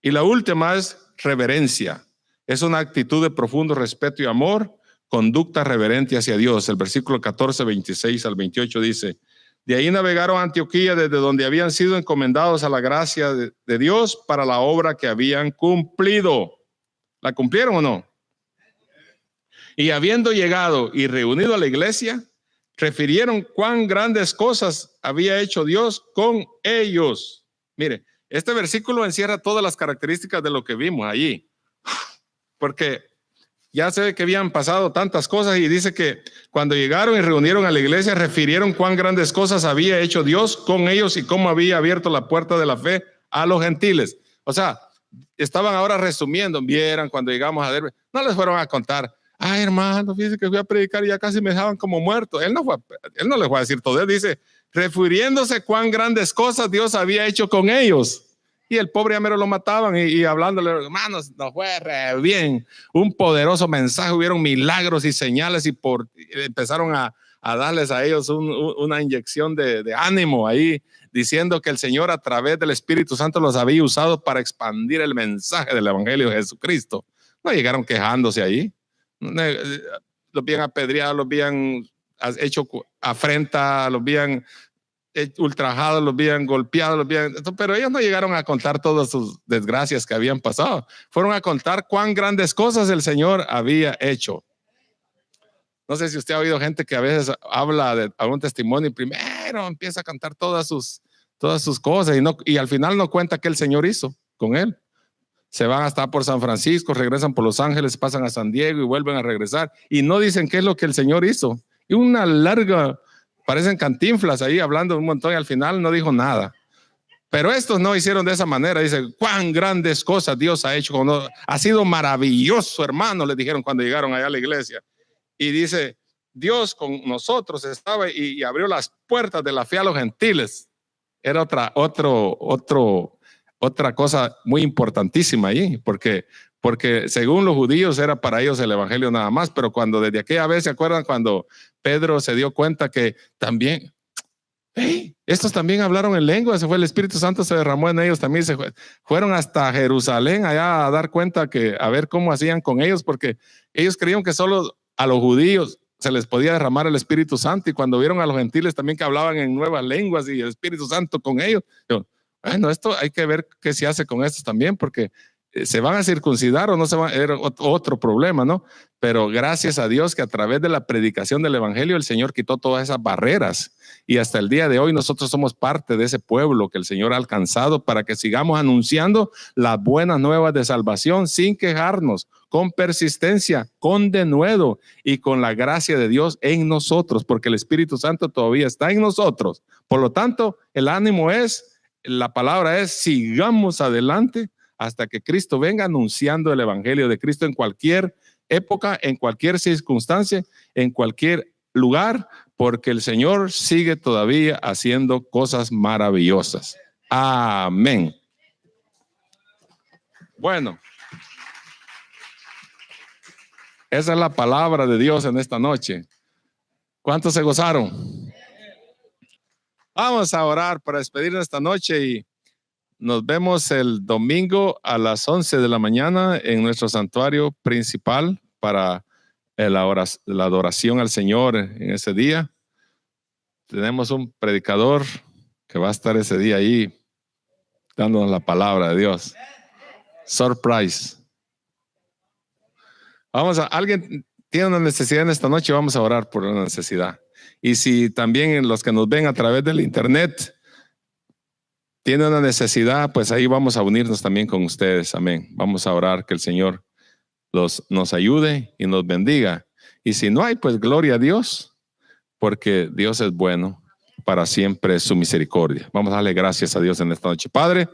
Y la última es reverencia. Es una actitud de profundo respeto y amor, conducta reverente hacia Dios. El versículo 14, 26 al 28 dice: de ahí navegaron a Antioquía, desde donde habían sido encomendados a la gracia de Dios para la obra que habían cumplido. ¿La cumplieron o no? Y habiendo llegado y reunido a la iglesia, refirieron cuán grandes cosas había hecho Dios con ellos. Mire, este versículo encierra todas las características de lo que vimos allí, porque ya se ve que habían pasado tantas cosas, y dice que cuando llegaron y reunieron a la iglesia, refirieron cuán grandes cosas había hecho Dios con ellos y cómo había abierto la puerta de la fe a los gentiles. O sea, estaban ahora resumiendo. Vieran cuando llegamos a Derbe, no les fueron a contar: ay, hermano, fíjense que fui a predicar y ya casi me dejaban como muerto. Él no les fue a decir todo. Él dice, refiriéndose cuán grandes cosas Dios había hecho con ellos. Y el pobre amero lo mataban y hablándole: hermanos, nos fue re bien, un poderoso mensaje, hubieron milagros y señales, y empezaron a darles a ellos una inyección de ánimo ahí, diciendo que el Señor a través del Espíritu Santo los había usado para expandir el mensaje del Evangelio de Jesucristo. No llegaron quejándose ahí. Los habían apedreado, los habían hecho afrenta, los habían ultrajado, los habían golpeado, pero ellos no llegaron a contar todas sus desgracias que habían pasado. Fueron a contar cuán grandes cosas el Señor había hecho. No sé si usted ha oído gente que a veces habla de algún testimonio y primero empieza a cantar todas sus cosas y al final no cuenta qué el Señor hizo con él. Se van hasta por San Francisco, regresan por Los Ángeles, pasan a San Diego y vuelven a regresar y no dicen qué es lo que el Señor hizo. Y una larga, parecen cantinflas ahí hablando un montón y al final no dijo nada. Pero estos no hicieron de esa manera. Dicen, cuán grandes cosas Dios ha hecho. Ha sido maravilloso, hermano, les dijeron cuando llegaron allá a la iglesia. Y dice, Dios con nosotros estaba y abrió las puertas de la fe a los gentiles. Era otra cosa muy importantísima ahí, porque según los judíos era para ellos el evangelio nada más, pero cuando desde aquella vez, ¿se acuerdan cuando Pedro se dio cuenta que también, estos también hablaron en lengua, se fue el Espíritu Santo, se derramó en ellos también, fueron hasta Jerusalén allá a dar cuenta a ver cómo hacían con ellos, porque ellos creían que solo a los judíos se les podía derramar el Espíritu Santo, y cuando vieron a los gentiles también que hablaban en nuevas lenguas y el Espíritu Santo con ellos, bueno, esto hay que ver qué se hace con estos también, porque se van a circuncidar o no se van, era otro problema, ¿no? Pero gracias a Dios que a través de la predicación del evangelio el Señor quitó todas esas barreras y hasta el día de hoy nosotros somos parte de ese pueblo que el Señor ha alcanzado para que sigamos anunciando las buenas nuevas de salvación sin quejarnos, con persistencia, con denuedo y con la gracia de Dios en nosotros, porque el Espíritu Santo todavía está en nosotros. Por lo tanto, el ánimo la palabra es sigamos adelante hasta que Cristo venga, anunciando el evangelio de Cristo en cualquier época, en cualquier circunstancia, en cualquier lugar, porque el Señor sigue todavía haciendo cosas maravillosas. Amén. Bueno, esa es la palabra de Dios en esta noche. ¿Cuántos se gozaron? Vamos a orar para despedirnos esta noche y nos vemos el domingo a las 11 de la mañana en nuestro santuario principal para la adoración al Señor en ese día. Tenemos un predicador que va a estar ese día ahí dándonos la palabra de Dios. Surprise. Alguien tiene una necesidad en esta noche, vamos a orar por una necesidad. Y si también los que nos ven a través del internet tiene una necesidad, pues ahí vamos a unirnos también con ustedes. Amén. Vamos a orar que el Señor nos ayude y nos bendiga. Y si no hay, pues gloria a Dios, porque Dios es bueno, para siempre es su misericordia. Vamos a darle gracias a Dios en esta noche. Padre,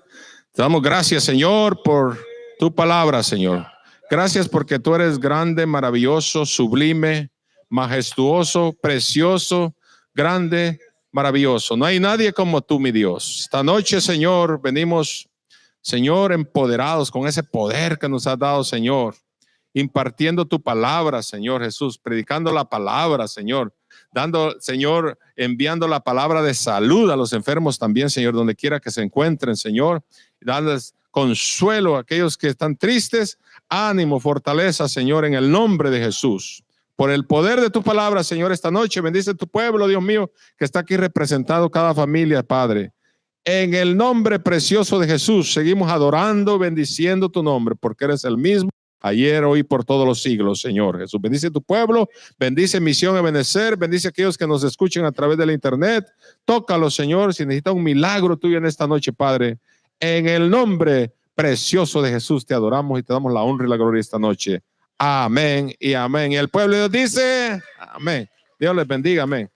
te damos gracias, Señor, por tu palabra, Señor. Gracias porque tú eres grande, maravilloso, sublime, majestuoso, precioso, grande, maravilloso. No hay nadie como tú, mi Dios. Esta noche, Señor, venimos, Señor, empoderados con ese poder que nos has dado, Señor, impartiendo tu palabra, Señor Jesús, predicando la palabra, Señor, Señor, enviando la palabra de salud a los enfermos también, Señor, donde quiera que se encuentren, Señor, dándoles consuelo a aquellos que están tristes, ánimo, fortaleza, Señor, en el nombre de Jesús. Por el poder de tu palabra, Señor, esta noche bendice tu pueblo, Dios mío, que está aquí representado cada familia, Padre. En el nombre precioso de Jesús, seguimos adorando, bendiciendo tu nombre, porque eres el mismo ayer, hoy, por todos los siglos, Señor Jesús. Bendice tu pueblo, bendice Misión Ebenecer, bendice a aquellos que nos escuchen a través de la internet. Tócalos, Señor, si necesita un milagro tuyo en esta noche, Padre. En el nombre precioso de Jesús te adoramos y te damos la honra y la gloria esta noche. Amén y amén. Y el pueblo de Dios dice, amén. Dios les bendiga, amén.